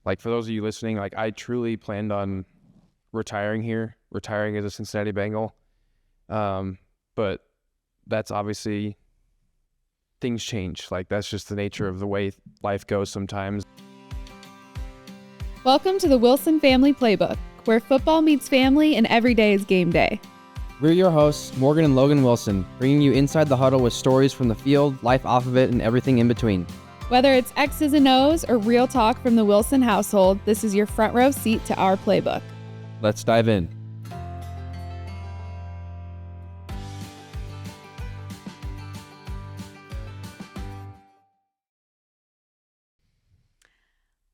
Like, for those of you listening, like, I truly planned on retiring as a Cincinnati Bengal. But that's obviously, things change. Like, that's just the nature of the way life goes sometimes. Welcome to the Wilson Family Playbook, where football meets family and every day is game day. We're your hosts, Morgan and Logan Wilson, bringing you inside the huddle with stories from the field, life off of it, and everything in between. Whether it's X's and O's or real talk from the Wilson household, this is your front row seat to our playbook. Let's dive in.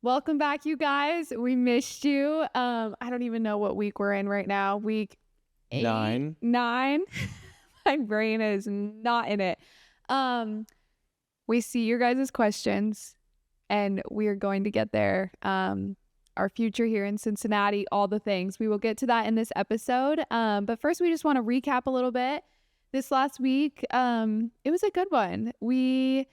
Welcome back, you guys. We missed you. I don't even know what week we're in right now. Week 8? 9. My brain is not in it. We see your guys' questions, and we are going to get there. Our future here in Cincinnati, all the things. We will get to that in this episode. But first, we just want to recap a little bit. This last week, it was a good one. We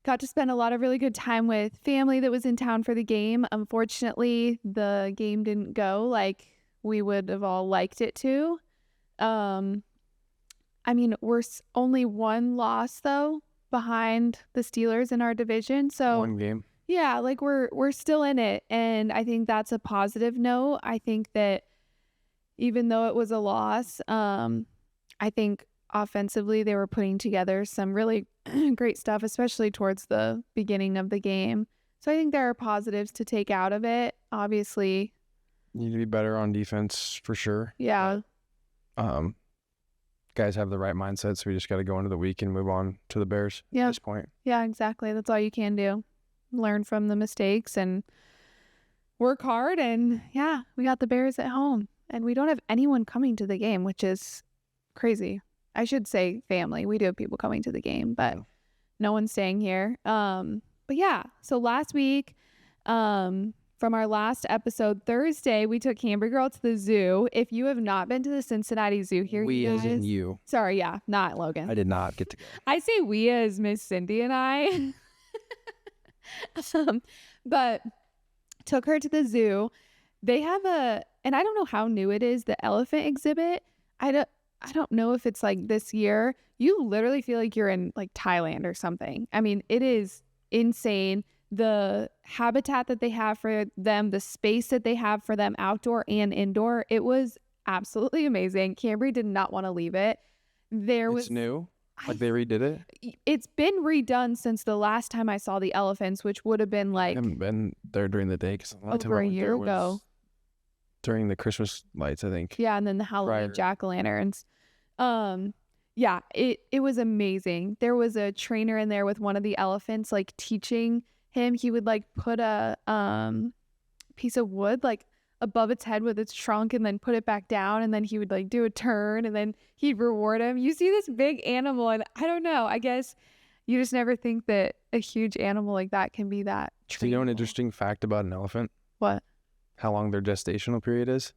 got to spend a lot of really good time with family that was in town for the game. Unfortunately, the game didn't go like we would have all liked it to. I mean, we're only one loss, though, behind the Steelers in our division. So One game. yeah, like we're still in it. And I think that's a positive note. I think that even though it was a loss, I think offensively they were putting together some really great stuff, especially towards the beginning of the game. So I think there are positives to take out of it. Obviously, You need to be better on defense for sure. yeah. Guys have the right mindset, so we just got to go into the week and move on to the Bears Yeah. at this point. Yeah, exactly. That's all you can do. Learn from the mistakes and work hard. And yeah, we got the Bears at home. And we don't have anyone coming to the game, which is crazy. I should say family. We do have people coming to the game, but no one's staying here. But yeah, so last week, from our last episode, Thursday, we took Camber Girl to the zoo. If you have not been to the Cincinnati Zoo here, We you as guys, in you. sorry, yeah, not Logan. I did not get to go. I say we as Miss Cindy and I. But took her to the zoo. They have and I don't know how new it is, the elephant exhibit. I don't know if it's like this year. You literally feel like you're in like Thailand or something. I mean, it is insane. The habitat that they have for them, the space that they have for them outdoor and indoor. It was absolutely amazing. Cambry did not want to leave it. It's new? Like they redid it? It's been redone since the last time I saw the elephants, which would have been I like haven't been there during the day because over a year ago. During the Christmas lights, I think. Yeah, and then the Halloween Prior. jack-o'-lanterns. Yeah, it was amazing. There was a trainer in there with one of the elephants, like teaching him. He would like put a piece of wood like above its head with its trunk and then put it back down, and then he would like do a turn, and then he'd reward him. You see this big animal, and I don't know, I guess you just never think that a huge animal like that can be that Do you know an treatable. interesting fact about an elephant? What? How long their gestational period is?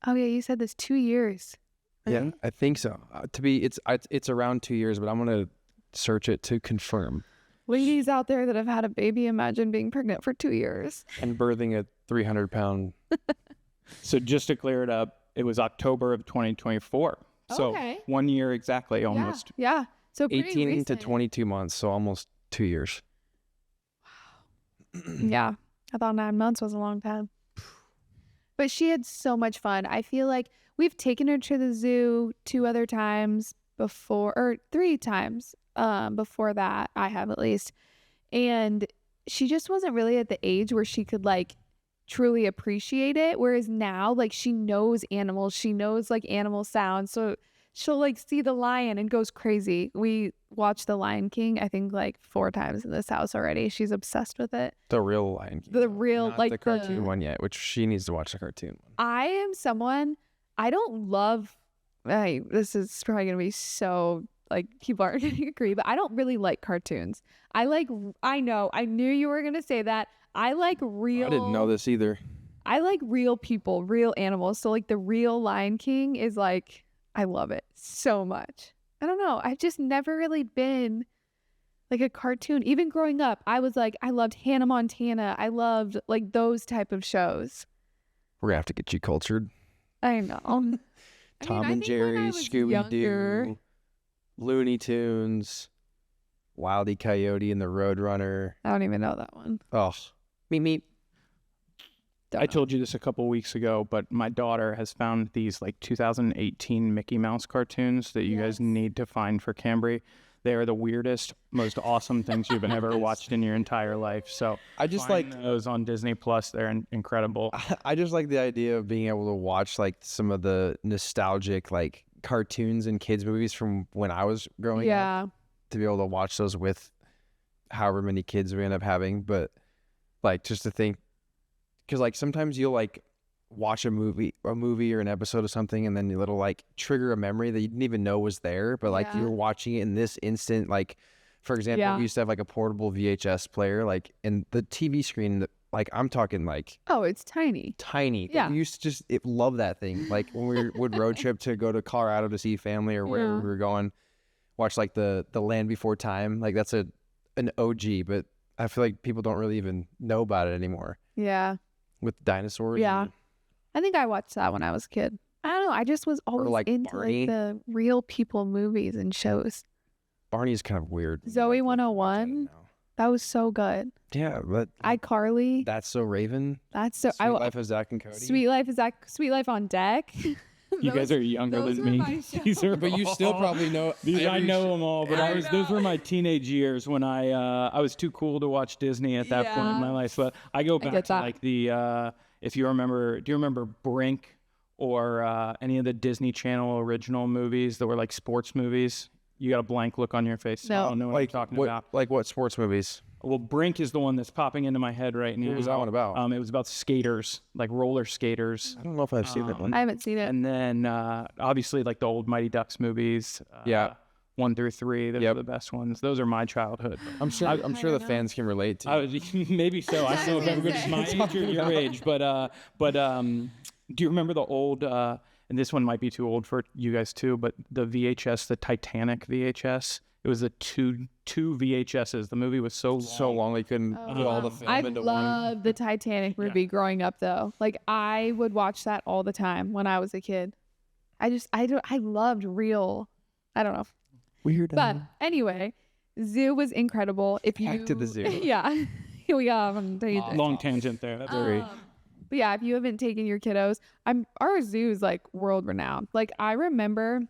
Oh yeah, you said this 2 years. Yeah, right? I think so. It's around 2 years, but I'm gonna search it to confirm. Ladies out there that have had a baby, imagine being pregnant for 2 years. And birthing a 300-pound. So just to clear it up, it was October of 2024. So Okay. 1 year exactly, almost. Yeah. So pretty 18 to recent. 22 months, so almost 2 years. Yeah. I thought 9 months was a long time. But she had so much fun. I feel like we've taken her to the zoo 2 other times before, or 3 times before that, I have at least. And she just wasn't really at the age where she could like truly appreciate it. Whereas now, like she knows animals. She knows like animal sounds. So she'll like see the lion and goes crazy. We watched The Lion King, I think like 4 times in this house already. She's obsessed with it. The real Lion King. The real, Not like the cartoon one yet, which she needs to watch the cartoon one. I am someone, I don't love, this is probably going to be so, like, people aren't going to agree, but I don't really like cartoons. I knew you were going to say that. I like real. I didn't know this either. I like real people, real animals. So, like, the real Lion King is, like, I love it so much. I don't know. I've just never really been like a cartoon. Even growing up, I was like, I loved Hannah Montana. I loved like those type of shows. We're gonna have to get you cultured. I know. Tom I and think when Jerry, I was Scooby Doo, younger- Looney Tunes, Wile E. Coyote and the Roadrunner. I don't even know that one. Oh, meep. Don't I know. told you this a couple weeks ago, but my daughter has found these like 2018 Mickey Mouse cartoons that you guys need to find for Cambry. They are the weirdest, most awesome things you've ever watched in your entire life. So I just find like those on Disney Plus. They're incredible. I just like the idea of being able to watch like some of the nostalgic like cartoons and kids movies from when I was growing up. Yeah. To be able to watch those with however many kids we end up having, but like just to think, because like sometimes you'll like watch a movie or an episode of something, and then it'll like trigger a memory that you didn't even know was there, but like Yeah. you're watching it in this instant. Like for example, we used to have like a portable VHS player, like in the TV screen. Like I'm talking like Oh, it's tiny. tiny. But Yeah. we used to just love that thing. Like when we would road trip to go to Colorado to see family or wherever Yeah. we were going, watch like the Land Before Time. Like that's an OG, but I feel like people don't really even know about it anymore Yeah. with dinosaurs. Yeah. and- I think I watched that when I was a kid. I don't know. I just was always like into Barney. like the real people movies and shows. Barney's kind of weird. Zoe Like, watch that 101. now. That was so good. Yeah, but iCarly. That's So Raven. That's so. Sweet Life of Zach and Cody. Sweet Life is that Sweet Life on Deck. You guys are younger those than were me. my shows. These are But you still all- probably know. These, I every know sh- them all, but I those were know. my teenage years when I was too cool to watch Disney at that point in my Yeah. life. But I go get back to that. like the if you remember, do you remember Brink or any of the Disney Channel original movies that were like sports movies? You got a blank look on your face. So I No. don't know what Like I'm talking what? about. Like what sports movies? Well, Brink is the one that's popping into my head right now. What was that one about? It was about skaters, like roller skaters. I don't know if I've seen that one. I haven't seen it. And then obviously like the old Mighty Ducks movies. Yeah. 1 through 3. Those Yep. are the best ones. Those are my childhood. I'm sure. I'm sure the fans can relate to. I was, maybe so. I don't know if everybody's my age or your age, but do you remember the old? And this one might be too old for you guys too, but the VHS, the Titanic VHS. It was the two VHSs. The movie was so long. So long they couldn't put all the film I into one. loved the Titanic movie growing up though. Like I would watch that all the time when I was a kid. I loved real. I don't know. Weird. But anyway, Zoo was incredible. If Back you to the zoo. Yeah. Here we go on a tangent. Long tangent there. That's Very. But yeah, if you haven't taken your kiddos, our zoo is like world renowned. Like I remember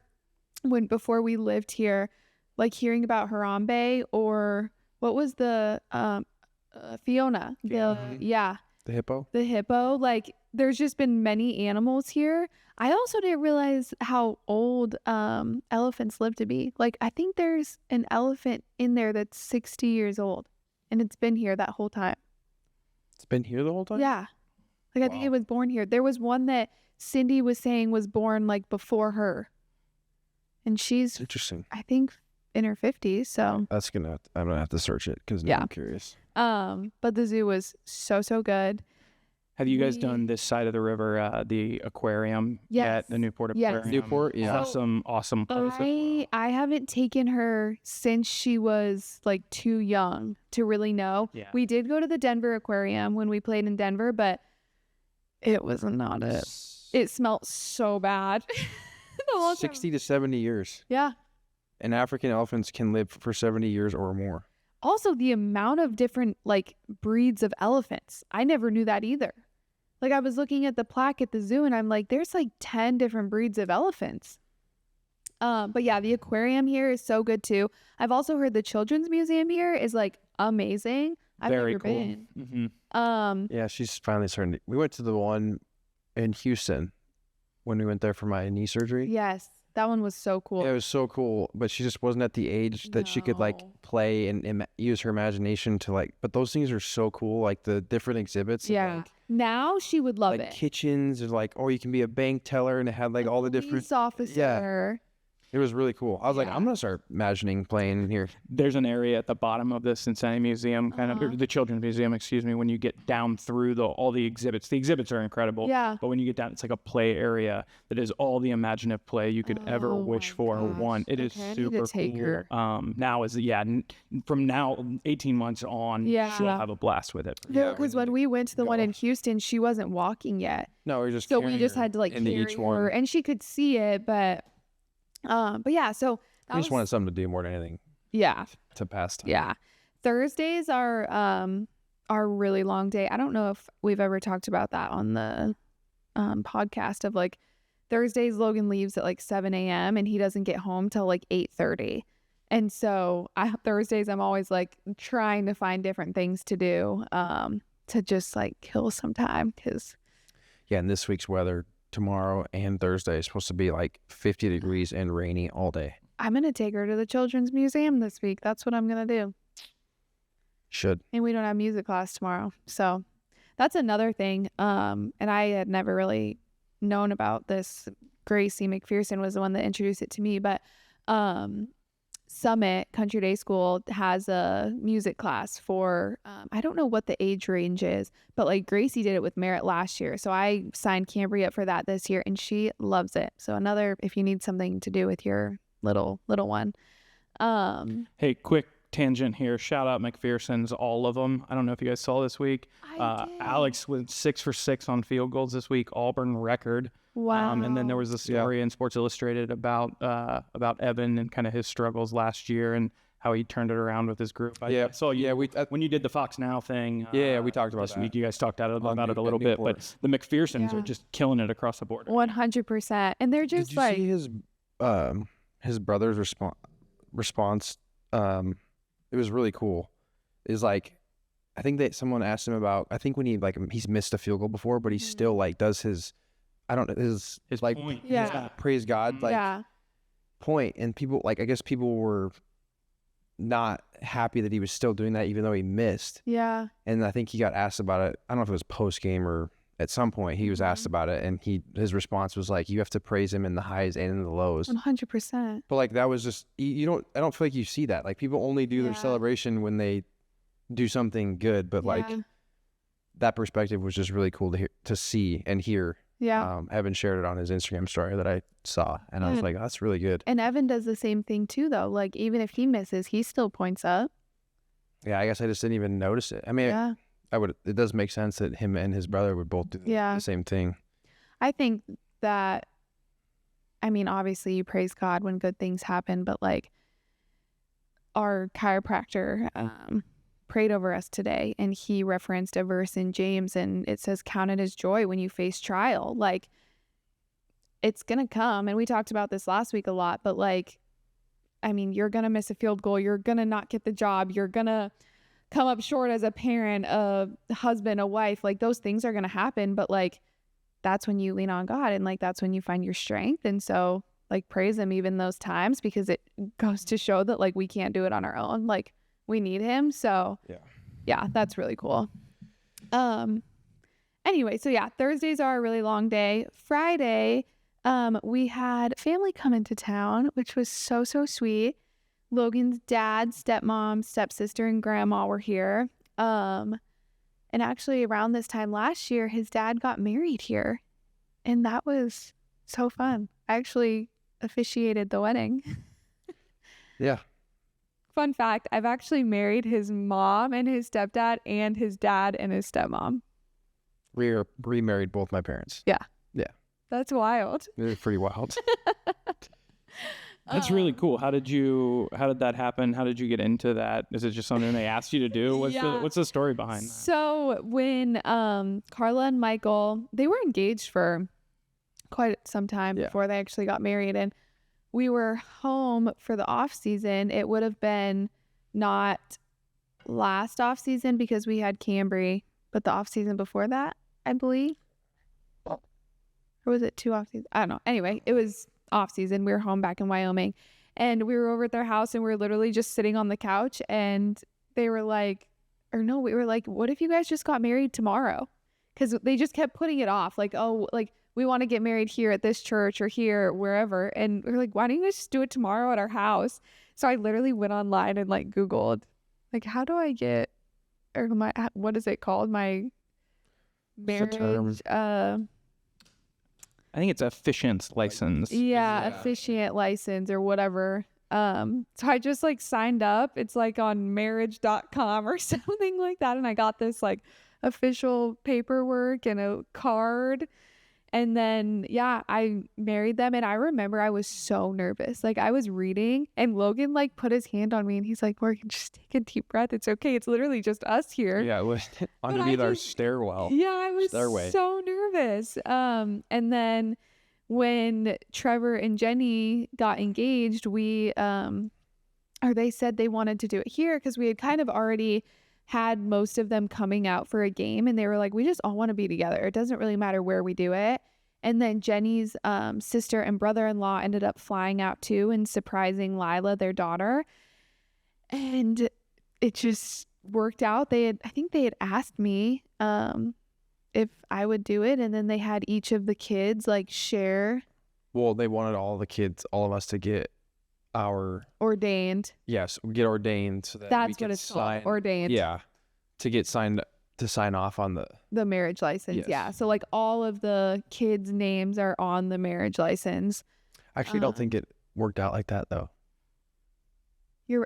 before we lived here, like hearing about Harambe or what was the Fiona. Yeah, The hippo. the hippo. Like there's just been many animals here. I also didn't realize how old elephants live to be. Like I think there's an elephant in there that's 60 years old and it's been here that whole time. It's been here the whole time. Yeah. Like I think it was born here. There was one that Cindy was saying was born like before her. And she's Interesting. I think in her 50s, so I'm gonna have to search it because now Yeah. I'm curious. but the zoo was so good. Have you guys done this side of the river, the aquarium Yes. yet? The Newport Yes. Aquarium. Newport, yeah. Awesome place. I haven't taken her since she was like too young to really know. Yeah. We did go to the Denver Aquarium when we played in Denver, but it was not it. It smelled so bad. The whole time. 60 to 70 years. Yeah. And African elephants can live for 70 years or more. Also, the amount of different like breeds of elephants. I never knew that either. Like I was looking at the plaque at the zoo and I'm like, there's like 10 different breeds of elephants. But yeah, the aquarium here is so good too. I've also heard the children's museum here is like amazing. I've Very never cool. been. Mm-hmm. Yeah, she's finally starting to. We went to the one in Houston when we went there for my knee surgery. Yes, that one was so cool. Yeah, it was so cool, but she just wasn't at the age that she could like No. play and use her imagination to like. But those things are so cool, like the different exhibits. of, Yeah. like, Now she would love like it. kitchens, or like, oh, you can be a bank teller, and it had like all the different. Police officer. It was really cool. I was like, I'm gonna start imagining playing here. There's an area at the bottom of the Cincinnati Museum, or the Children's Museum, excuse me, when you get down through all the exhibits. The exhibits are incredible. Yeah. But when you get down, it's like a play area that is all the imaginative play you could ever wish for or want. It is super cool. Now is from now 18 months on, she'll have a blast with it. Because when we went to the one in Houston, she wasn't walking yet. No, we just we just had to like carry each her, one. and she could see it, but yeah. So I just wanted something to do more than anything. Yeah. To pass time. Yeah. Thursdays are really long day. I don't know if we've ever talked about that on the podcast of like Thursdays. Logan leaves at like 7 a.m. and he doesn't get home till like 8:30. And so Thursdays I'm always like trying to find different things to do to just like kill some time because. Yeah, and this week's weather tomorrow and Thursday is supposed to be like 50 degrees and rainy all day. I'm going to take her to the Children's Museum this week. That's what I'm going to do. Should. And we don't have music class tomorrow. So that's another thing. And I had never really known about this. Gracie McPherson was the one that introduced it to me. But Summit Country Day School has a music class for, I don't know what the age range is, but like Gracie did it with Merritt last year. So I signed Cambry up for that this year and she loves it. So another, if you need something to do with your little one. Hey, quick tangent here. Shout out McPherson's, all of them. I don't know if you guys saw this week. Alex went 6 for 6 on field goals this week, Auburn record. Wow. And then there was a story in Sports Illustrated about Evan and kind of his struggles last year and how he turned it around with his group. I saw you when you did the Fox Now thing. We talked about this that. week. You guys talked about it a little bit, but the McPhersons are just killing it across the board. 100%, and they're just Did you see his brother's response? It was really cool. Is like, I think that someone asked him about. I think when he's missed a field goal before, but he still like does his. I don't know his like point. His praise God like point, and people like I guess people were not happy that he was still doing that even though he missed. Yeah. And I think he got asked about it. I don't know if it was post game or at some point he was asked about it, and his response was like, you have to praise him in the highs and in the lows. 100%. But like that was just I don't feel like you see that. Like people only do their celebration when they do something good, but like that perspective was just really cool to see and hear. Yeah. Evan shared it on his Instagram story that I saw, and I was like, oh, that's really good. And Evan does the same thing too, though. Like even if he misses, he still points up. Yeah, I guess I just didn't even notice it. I mean, it does make sense that him and his brother would both do the same thing. I think that, I mean, obviously you praise God when good things happen, but like our chiropractor prayed over us today, and he referenced a verse in James, and it says, count it as joy when you face trial. Like it's going to come. And we talked about this last week a lot, but like, I mean, you're going to miss a field goal. You're going to not get the job. You're going to come up short as a parent, a husband, a wife. Like those things are going to happen. But like, that's when you lean on God, and like, that's when you find your strength. And so like praise him even those times, because it goes to show that like we can't do it on our own. Like we need him. So yeah, that's really cool. Anyway, so yeah, Thursdays are a really long day. Friday, we had family come into town, which was so sweet. Logan's dad, stepmom, stepsister, and grandma were here. And actually around this time last year, his dad got married here, and that was so fun. I actually officiated the wedding. Yeah. Fun fact, I've actually married his mom and his stepdad and his dad and his stepmom. Remarried both my parents. Yeah. Yeah. That's wild. It's pretty wild. That's really cool. How did that happen? How did you get into that? Is it just something they asked you to do? What's the story behind that? So when Carla and Michael, they were engaged for quite some time before they actually got married, and we were home for the off season. It would have been not last off season because we had Cambry, but the off season before that, I believe. Or was it 2 off seasons? I don't know. Anyway, it was off season. We were home back in Wyoming, and we were over at their house, and we were literally just sitting on the couch, and they were like, we were like, what if you guys just got married tomorrow? Because they just kept putting it off. Like, oh, like we want to get married here at this church or here, wherever. And we're like, why don't you just do it tomorrow at our house? So I literally went online and like Googled, like, how do I get, or what is it called? My marriage, I think it's officiant's license. yeah, officiant license or whatever. So I just like signed up. It's like on marriage.com or something like that. And I got this like official paperwork and a card. And then, yeah, I married them. And I remember I was so nervous. Like I was reading and Logan like put his hand on me and he's like, Morgan, just take a deep breath. It's okay. It's literally just us here. Yeah, it was underneath our stairwell. Yeah, I was Stairway. so nervous. And then when Trevor and Jenny got engaged, they said they wanted to do it here because we had kind of already had most of them coming out for a game, and they were like, we just all want to be together. It doesn't really matter where we do it. And then Jenny's sister and brother-in-law ended up flying out too and surprising Lila, their daughter. And it just worked out. I think they had asked me if I would do it, and then they had each of the kids like share. Well, they wanted all of us to get our Ordained. Yes, get ordained so that we That's can what it's sign, called. Ordained. Yeah, to sign off on the marriage license. Yes. Yeah. So like all of the kids' names are on the marriage license. I actually don't think it worked out like that though.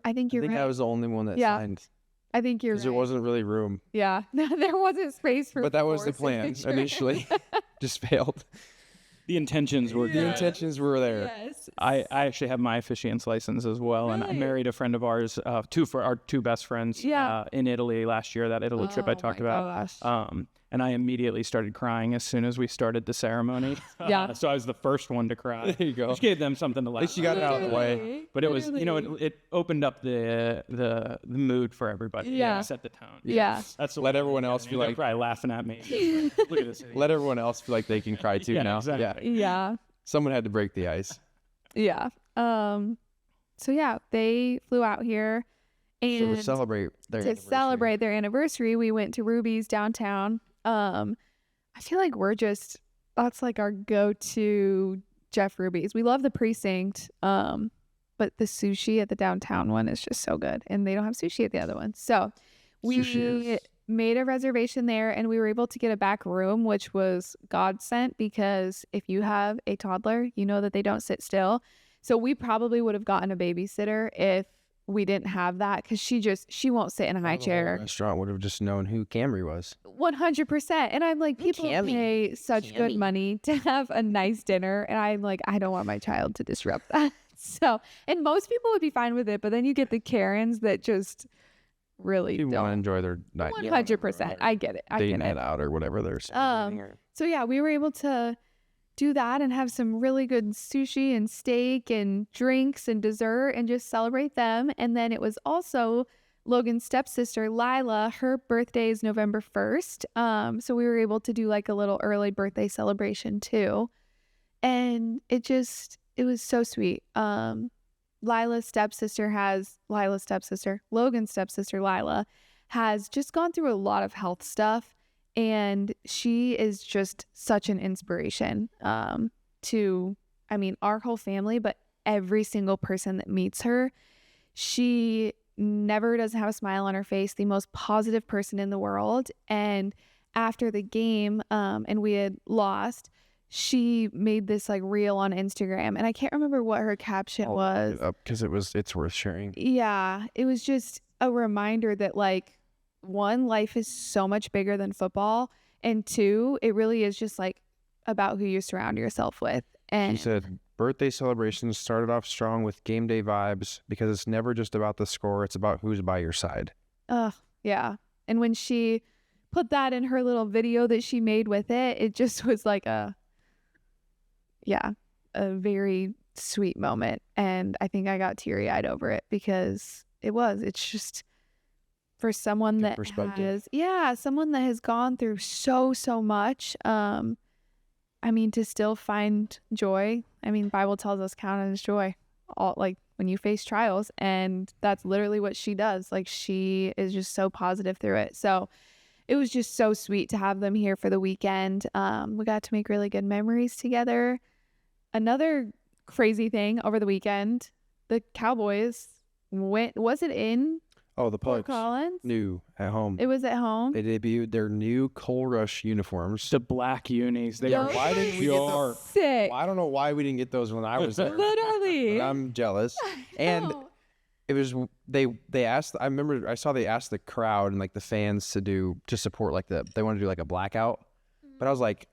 I think you're I think right. I was the only one that Yeah. signed I think you're because right. there wasn't really room. Yeah. There wasn't space for But that was the 4 plan signatures. initially. Just failed. The intentions were The good. intentions were there. Yes. I actually have my officiant's license as well, and I Really? married a friend of ours, our two best friends, Yeah. in Italy last year. That Italy trip I Oh talked my about. gosh. And I immediately started crying as soon as we started the ceremony. Yeah. So I was the first one to cry. There you go. Which gave them something to laugh. At least you got it out of the way. Literally. But it was, Literally. it opened up the mood for everybody. Yeah. Set the tone. Yeah. That's the Let way everyone to else do it. feel They're like- probably laughing at me. Look at this. idiot. Let everyone else feel like they can cry too Yeah, now. exactly. Yeah. Yeah. Someone had to break the ice. Yeah. So yeah, they flew out here, So and to celebrate their anniversary. anniversary, we went to Ruby's downtown. I feel like that's like our go-to Jeff Ruby's. We love the precinct, but the sushi at the downtown one is just so good, and they don't have sushi at the other one. So we Sushi is- made a reservation there, and we were able to get a back room, which was godsend because if you have a toddler, you know that they don't sit still. So we probably would have gotten a babysitter if we didn't have that, because she won't sit in a high The whole chair. restaurant would have just known who Camry was. 100%. And I'm like, people pay such good money to have a nice dinner, and I'm like, I don't want my child to disrupt that. So, and most people would be fine with it, but then you get the Karens that just really People want to don't. enjoy their night. 100%. I get it. I Day get night it. out or whatever they're celebrating. So yeah, we were able to do that and have some really good sushi and steak and drinks and dessert and just celebrate them. And then it was also Logan's stepsister, Lila. Her birthday is November 1st. So we were able to do like a little early birthday celebration too. And it was so sweet. Logan's stepsister, Lila, has just gone through a lot of health stuff. And she is just such an inspiration to, our whole family, but every single person that meets her. She never doesn't have a smile on her face, the most positive person in the world. And after the game, and we had lost, she made this like reel on Instagram, and I can't remember what her caption was. Because it's worth sharing. Yeah, it was just a reminder that like, one, life is so much bigger than football, and two, it really is just like about who you surround yourself with. And She said, birthday celebrations started off strong with game day vibes because it's never just about the score, it's about who's by your side. yeah. And when she put that in her little video that she made with it, it just was like a very sweet moment. And I think I got teary-eyed over it because it's just for someone Good that perspective. someone that has gone through so much. To still find joy. Bible tells us count it as joy, all like when you face trials, and that's literally what she does. Like, she is just so positive through it. So it was just so sweet to have them here for the weekend. We got to make really good memories together. Another crazy thing over the weekend, the Cowboys was it in Oh, the Fort Pokes. Collins? New at home. It was at home. They debuted their new Coal Rush uniforms. The black unis. They Yo, are Why didn't we get pure. Sick. Well, I don't know why we didn't get those when I was there. Literally. But I'm jealous. And No. it was they asked. I remember I saw they asked the crowd and like the fans to support like they want to do like a blackout. But I was like,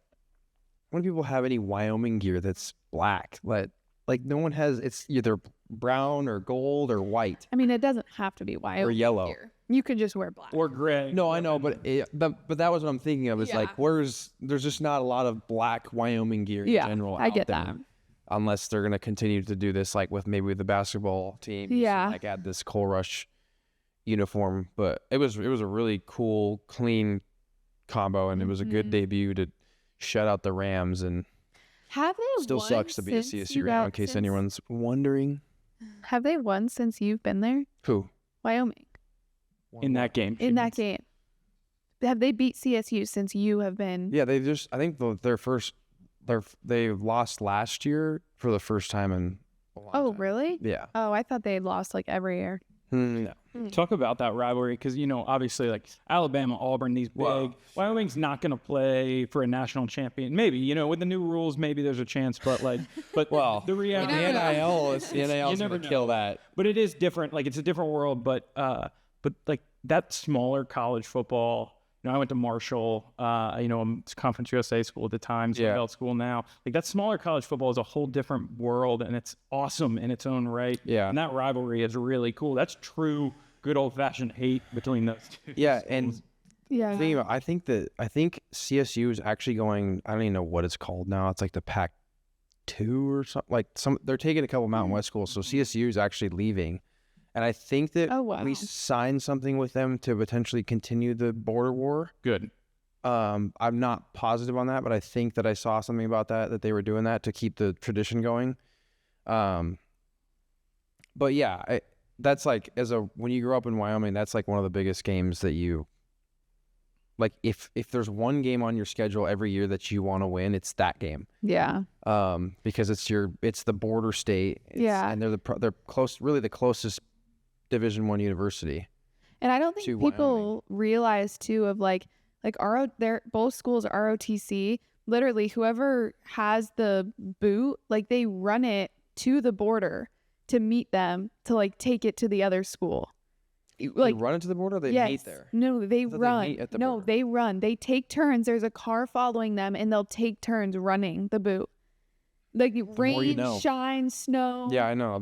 how many people have any Wyoming gear that's black? Like no one has. It's either brown or gold or white I mean, it doesn't have to be white or yellow. here. You could just wear black. Or gray. No, I know, but but that was what I'm thinking of. Is like Yeah. there's just not a lot of black Wyoming gear in Yeah, general. I out get there. that. Unless they're gonna continue to do this, like with maybe the basketball team, Yeah. like add this Coal Rush uniform. But it was a really cool, clean combo, and it was a good debut to shut out the Rams. And Have they still won sucks to be a since CSU you Ram, got- in case since- anyone's wondering. Have they won since you've been there? Who Wyoming. In that game. In that game. Have they beat CSU since you have been? Yeah, they just I think they lost last year for the first time in a long Oh, time. really? Yeah. Oh, I thought they had lost like every year. No. Talk about that rivalry because, obviously, like Alabama, Auburn, these big. Wow. Wyoming's not going to play for a national champion. Maybe, with the new rules, maybe there's a chance. But, Well, the reality. The NIL is you going never to know. kill that. But it is different. Like, it's a different world. But like that smaller college football. I went to Marshall, Conference USA school at the time, so Belt school now. Like that smaller college football is a whole different world, and it's awesome in its own right. Yeah. And that rivalry is really cool. That's true, good old fashioned hate between those two. Yeah, and Yeah. I think CSU is actually going. I don't even know what it's called now. It's like the Pac-2 or something. They're taking a couple Mountain West schools, so CSU is actually leaving. And I think that Oh, wow. we signed something with them to potentially continue the border war. Good. I'm not positive on that, but I think that I saw something about that they were doing that to keep the tradition going. But yeah, that's like when you grow up in Wyoming, that's like one of the biggest games that you like. If there's one game on your schedule every year that you want to win, it's that game. Yeah. Because it's the border state. Yeah. And they're close, really the closest Division I university. And I don't think to people realize too of like they're both schools are ROTC. Literally, whoever has the boot, like they run it to the border to meet them to like take it to the other school. Like They run into the border. Or they yes, meet there. no, they thought they run. meet at the No, border. they run. They take turns. There's a car following them, and they'll take turns running the boot. Like rain, more you know. shine, snow. Yeah, I know.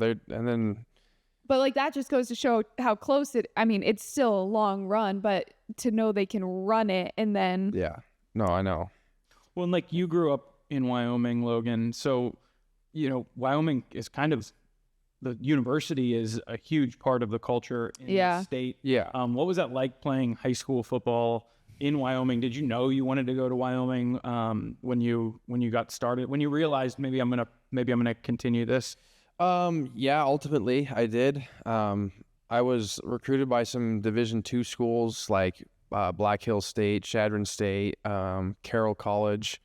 But like that just goes to show how close I mean, it's still a long run, but to know they can run it and then Yeah. No, I know. Well, and like you grew up in Wyoming, Logan. So, Wyoming is kind of the university is a huge part of the culture in the state. Yeah. What was that like playing high school football in Wyoming? Did you know you wanted to go to Wyoming when you got started? When you realized maybe I'm gonna continue this? Yeah, ultimately I did. I was recruited by some Division II schools like Black Hill State, Chadron State, Carroll College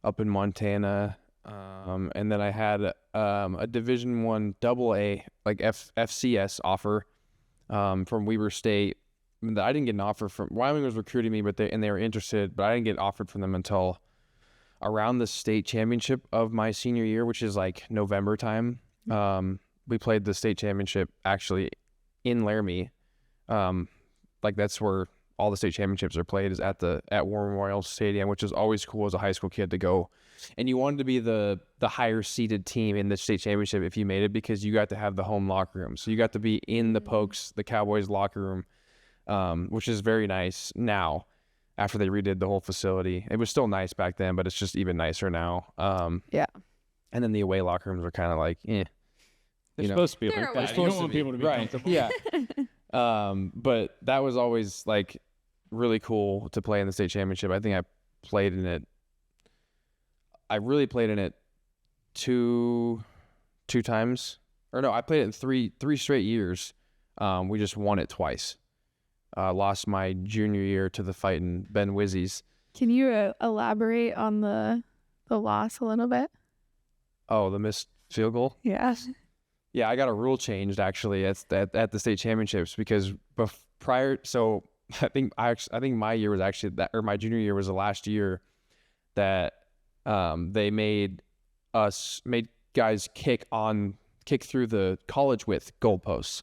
up in Montana. And then I had a Division I AA, like FCS offer from Weber State. I didn't get an offer from Wyoming was recruiting me, they were interested, but I didn't get offered from them until around the state championship of my senior year, which is like November time. We played the state championship actually in Laramie. Like that's where all the state championships are played, is at War Memorial Stadium, which is always cool as a high school kid to go. And you wanted to be the higher seeded team in the state championship if you made it, because you got to have the home locker room. So you got to be in the Pokes, the Cowboys locker room, which is very nice now after they redid the whole facility. It was still nice back then, but it's just even nicer now. Yeah. And then the away locker rooms are kind of like, eh. They're supposed to be They're like away. that. You don't want people to be comfortable. Yeah. But that was always like really cool to play in the state championship. I think I played in it. I really played in it two times, or no, I played it in three straight years. We just won it twice. lost my junior year to the fighting Ben Wizzies. Can you elaborate on the loss a little bit? Oh, the missed field goal? Yeah. Yeah, I got a rule changed actually at the state championships because prior. So I think my year was actually that, or my junior year was the last year that they made guys kick through the college width goalposts,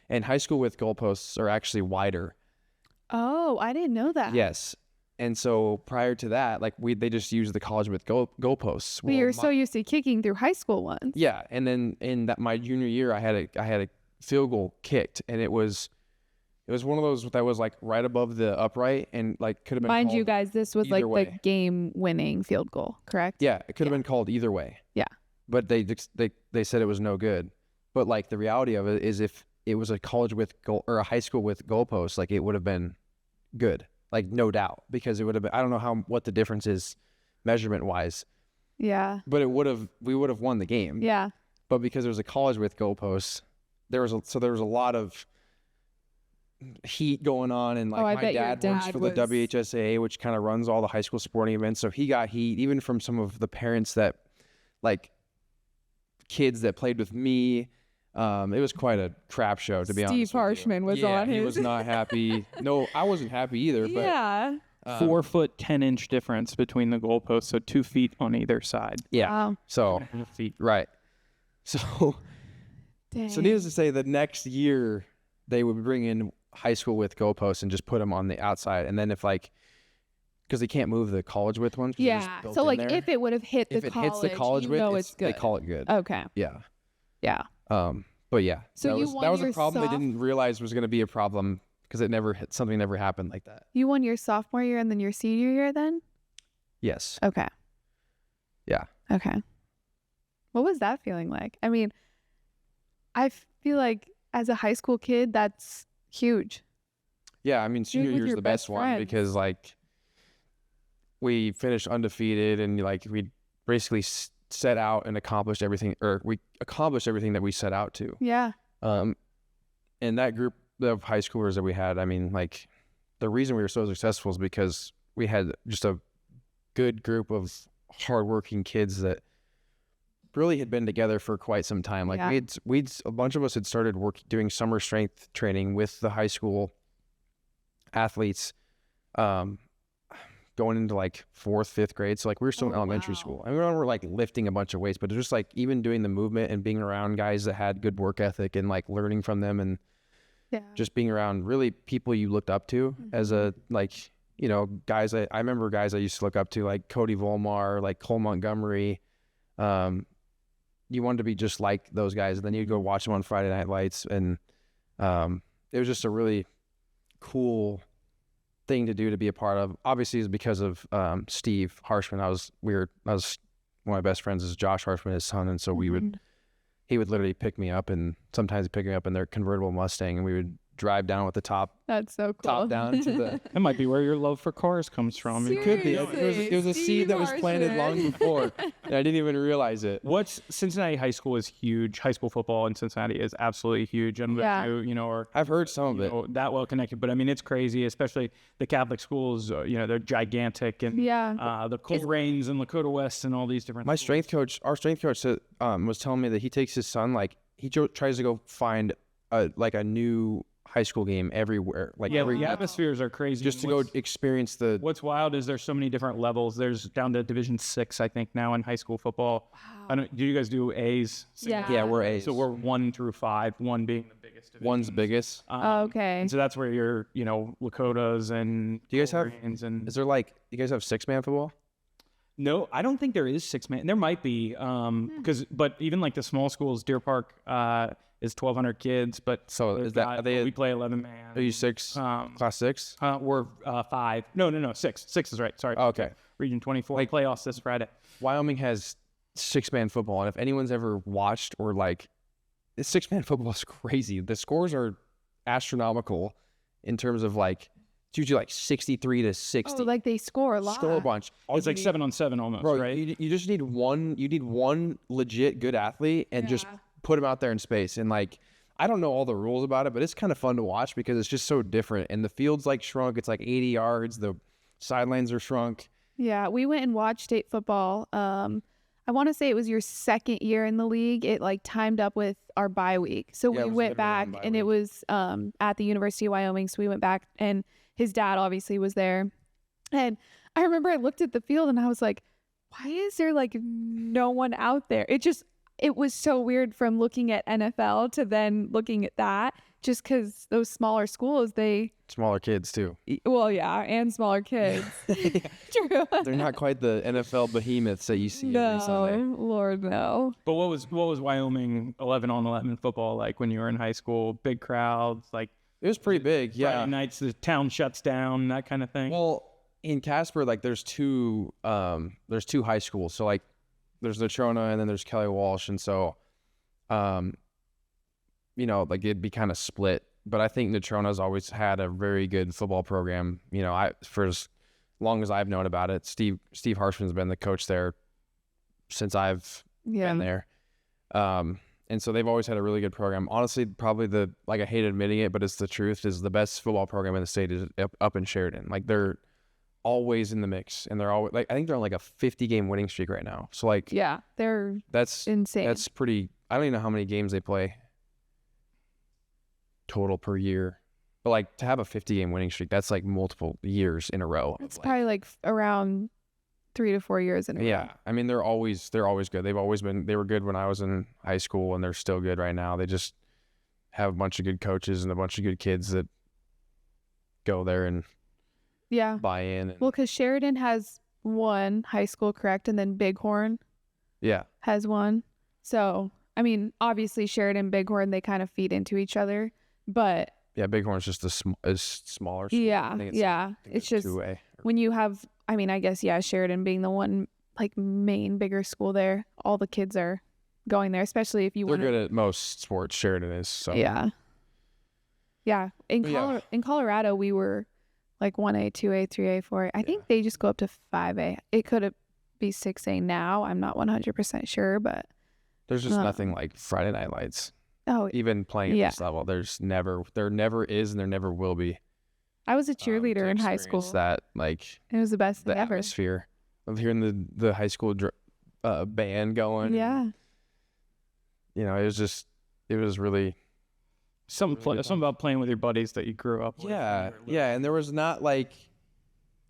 and high school width goalposts are actually wider. Oh, I didn't know that. Yes. And so prior to that, like they just used the college width goalposts. But you're so used to kicking through high school ones. Yeah, and then in my junior year, I had a field goal kicked, and it was one of those that was like right above the upright, and like could have been. Mind you, guys, this was like the game-winning field goal, correct? Yeah, it could have been called either way. Yeah, but they said it was no good. But like the reality of it is, if it was a college width goal or a high school width goalpost, like it would have been good. Like no doubt, because it would have been. I don't know what the difference is, measurement wise. Yeah. But we would have won the game. Yeah. But because there was a college with goalposts, there was a lot of heat going on, and like my dad works for the WHSAA, which kind of runs all the high school sporting events. So he got heat even from some of the parents that, like, kids that played with me. It was quite a crap show, to be honest. Steve Harshman was on his. He was not happy. No, I wasn't happy either. But, yeah. 4 foot 10-inch difference between the goalposts, so 2 feet on either side. Yeah. Wow. So feet. Right. So. Dang. So needless to say, the next year they would bring in high school with goalposts and just put them on the outside, and then if like. Because they can't move the college width ones. Yeah. So like if it would have hit the college, hits the college width, it's good. They call it good. Okay. Yeah. Yeah. But yeah. So that was a problem they didn't realize was going to be a problem because something never happened like that. You won your sophomore year and then your senior year then? Yes. Okay. Yeah. Okay. What was that feeling like? I mean, I feel like as a high school kid, that's huge. Yeah, I mean, senior year is the best one because like we finished undefeated and like we basically set out and accomplished everything, or we accomplished everything that we set out to. Yeah. And that group of high schoolers that we had, I mean, like the reason we were so successful is because we had just a good group of hardworking kids that really had been together for quite some time. Like a bunch of us had started doing summer strength training with the high school athletes, going into like 4th, 5th grade. So like we were still in elementary school. I mean, we were like lifting a bunch of weights, but just like even doing the movement and being around guys that had good work ethic and like learning from them, and just being around really people you looked up to as a, like, you know, guys. I remember guys I used to look up to, like Cody Volmar, like Cole Montgomery. You wanted to be just like those guys, and then you'd go watch them on Friday Night Lights, and it was just a really cool thing to do, to be a part of. Obviously is because of Steve Harshman. I was one of my best friends is Josh Harshman, his son, and so he would literally pick me up, and sometimes he'd pick me up in their convertible Mustang, and we would drive down with the top. That's so cool. Top down to the. That might be where your love for cars comes from. It could be. It was a seed that was planted long before, and I didn't even realize it. Cincinnati high school is huge. High school football in Cincinnati is absolutely huge. And I've heard some of it. That well connected, but I mean it's crazy, especially the Catholic schools. They're gigantic, and the Coleraines and Lakota West and all these different. Our strength coach was telling me that he takes his son, like he tries to go find a new high school game everywhere. The atmospheres are crazy. Just to go experience the. What's wild is there's so many different levels. There's down to Division 6, I think, now in high school football. Wow. Do you guys do A's? Yeah, we're A's. So we're 1 through 5. 1 being the biggest division. One's biggest. Okay. And so that's where your Lakotas and. Do you guys have? And, is there you guys have 6-man football? No, I don't think there is 6-man. There might be, but even like the small schools, Deer Park is 1,200 kids. But so is that we play 11-man. Are you 6? Class 6? We're 5. No, 6. 6 is right. Sorry. Oh, okay. Region 24. Playoffs this Friday. Wyoming has 6-man football, and if anyone's ever watched or this 6-man football is crazy. The scores are astronomical in terms of it's usually 63 to 60. Oh, like they score a lot. Score a bunch. It's like 7-on-7 almost, bro, right? You just need one. You need one legit good athlete and just put him out there in space. And I don't know all the rules about it, but it's kind of fun to watch because it's just so different. And the field's like shrunk. It's like 80 yards. The sidelines are shrunk. Yeah, we went and watched state football. I want to say it was your second year in the league. It like timed up with our bye week. So Yeah, it we was went literally back on bye and it week. was at the University of Wyoming. So we went back and his dad obviously was there. And I remember I looked at the field and I was like, why is there like no one out there? It was so weird from looking at NFL to then looking at that, just because those smaller schools, Smaller kids too. well, yeah, and smaller kids. True. They're not quite the NFL behemoths that you see every Sunday. No, Lord, no. But what was Wyoming 11-on-11 football like when you were in high school? Big crowds, like It was pretty big, yeah. Friday nights, the town shuts down, that kind of thing. Well, in Casper, like there's two high schools. So like there's Natrona and then there's Kelly Walsh, and so like it'd be kind of split. But I think Natrona's always had a very good football program. For as long as I've known about it, Steve Harshman's been the coach there since I've been there. And so they've always had a really good program. Honestly, probably I hate admitting it, but it's the truth, is the best football program in the state is up in Sheridan. Like they're always in the mix, and they're always I think they're on like a 50-game winning streak right now. So like Yeah, they're that's insane. That's pretty. I don't even know how many games they play total per year, but like to have a 50-game winning streak, that's like multiple years in a row. It's probably like around 3 to 4 years in a row. Yeah, I mean they're always good. They were good when I was in high school, and they're still good right now. They just have a bunch of good coaches and a bunch of good kids that go there and buy in. Well, because Sheridan has one high school, correct? And then Bighorn has one. So, I mean, obviously Sheridan, Bighorn, they kind of feed into each other. But yeah, Bighorn's just is smaller school. Yeah, I think it's just two-way. When you have, I mean, I guess, Sheridan being the one like main bigger school there, all the kids are going there, especially if you They're want good at most sports. Sheridan is. So Yeah. In But yeah. in Colorado, we were like 1A, 2A, 3A, 4A. I think they just go up to 5A. It could be 6A now. I'm not 100% sure, but there's just nothing like Friday Night Lights. oh, Even playing at this level, there never is, and there never will be. I was a to cheerleader in high school. experience that, like, It was the best the thing ever. atmosphere of hearing the high school band going. Yeah. It was really. Something about playing with your buddies that you grew up with. Yeah, and there was not like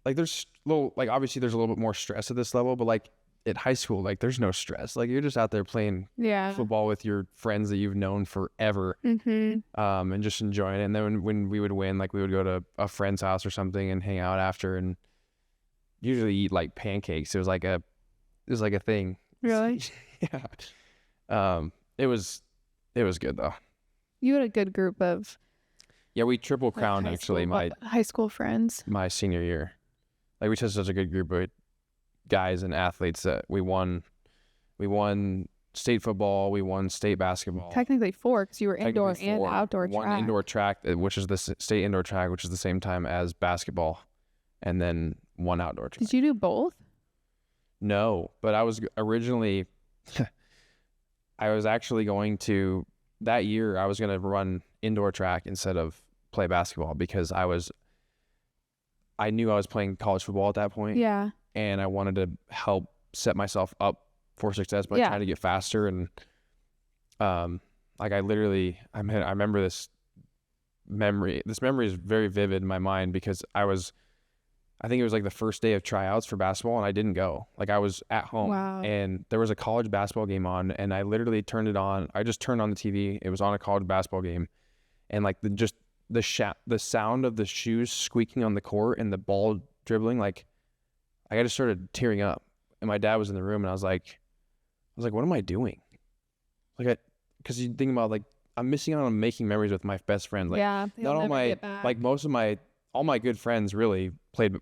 there's obviously there's a little bit more stress at this level, but like at high school, like there's no stress. Like you're just out there playing football with your friends that you've known forever, and just enjoying it. And then when we would win, like we would go to a friend's house or something and hang out after, and usually eat like pancakes. It was like a thing. Really? Yeah. It was good though. You had a good group of Yeah, we triple crowned high actually school- high school friends. my senior year. Like we just had such a good group of guys and athletes that we won state football, we won state basketball. Technically 4 because you were indoor Technically and 4. outdoor One track. indoor track, which is the state indoor track, which is the same time as basketball, and then one outdoor track. Did you do both? No, but I was originally I was actually going to that year I was going to run indoor track instead of play basketball because I knew I was playing college football at that point. Yeah. And I wanted to help set myself up for success by trying to get faster. And like I remember this memory. This memory is very vivid in my mind because I think it was like the first day of tryouts for basketball and I didn't go. Like I was at home and there was a college basketball game on and I literally turned it on. I just turned on the TV. It was on a college basketball game. And like the sound of the shoes squeaking on the court and the ball dribbling, like I just started tearing up. And my dad was in the room and I was like, what am I doing? Because you think about like, I'm missing out on making memories with my best friends. Like not all my, like most of my, all my good friends really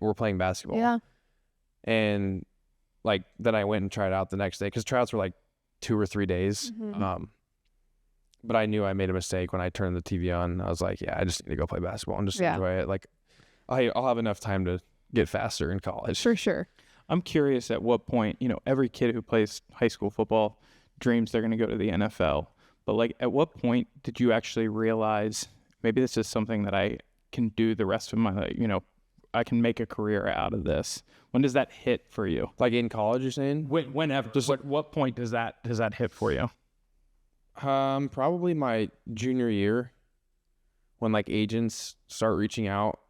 were playing basketball. Yeah. And like, then I went and tried out the next day because tryouts were like 2 or 3 days. But I knew I made a mistake when I turned the TV on. I was like, I just need to go play basketball and just enjoy it. Like I'll have enough time to get faster in college. For sure. I'm curious at what point, every kid who plays high school football dreams they're going to go to the NFL. but like at what point did you actually realize maybe this is something that I can do the rest of my life, I can make a career out of this? When does that hit for you? Like in college, you're saying? Whenever. What point does that hit for you? Probably my junior year, when like agents start reaching out,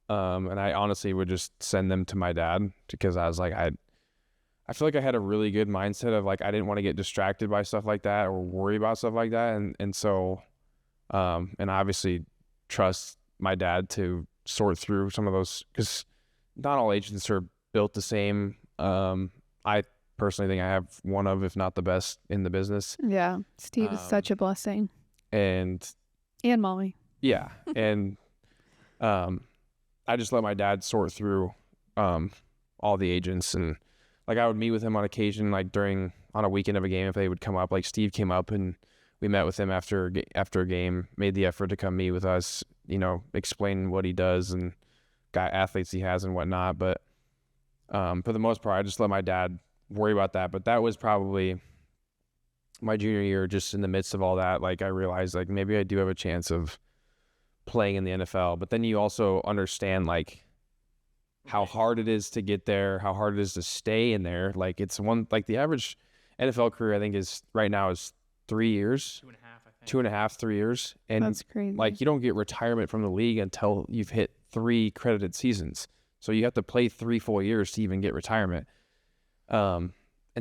and I honestly would just send them to my dad because I was like, I feel like I had a really good mindset of like I didn't want to get distracted by stuff like that or worry about stuff like that, and so, and I obviously trust my dad to sort through some of those, because not all agents are built the same. I personally think I have one of, if not the best in the business. Yeah, Steve is such a blessing. And Molly. Yeah, and I just let my dad sort through all the agents, and like I would meet with him on occasion, like on a weekend of a game if they would come up. Like Steve came up and we met with him after a game, made the effort to come meet with us, explain what he does and athletes he has and whatnot. But for the most part, I just let my dad worry about that. But that was probably my junior year, just in the midst of all that. Like I realized like maybe I do have a chance of playing in the NFL. But then you also understand like how hard it is to get there, how hard it is to stay in there. Like the average NFL career I think is right now is 3 years, 2.5, 3 years. And that's crazy. Like you don't get retirement from the league until you've hit 3 credited seasons. So you have to play 3 full years to even get retirement. And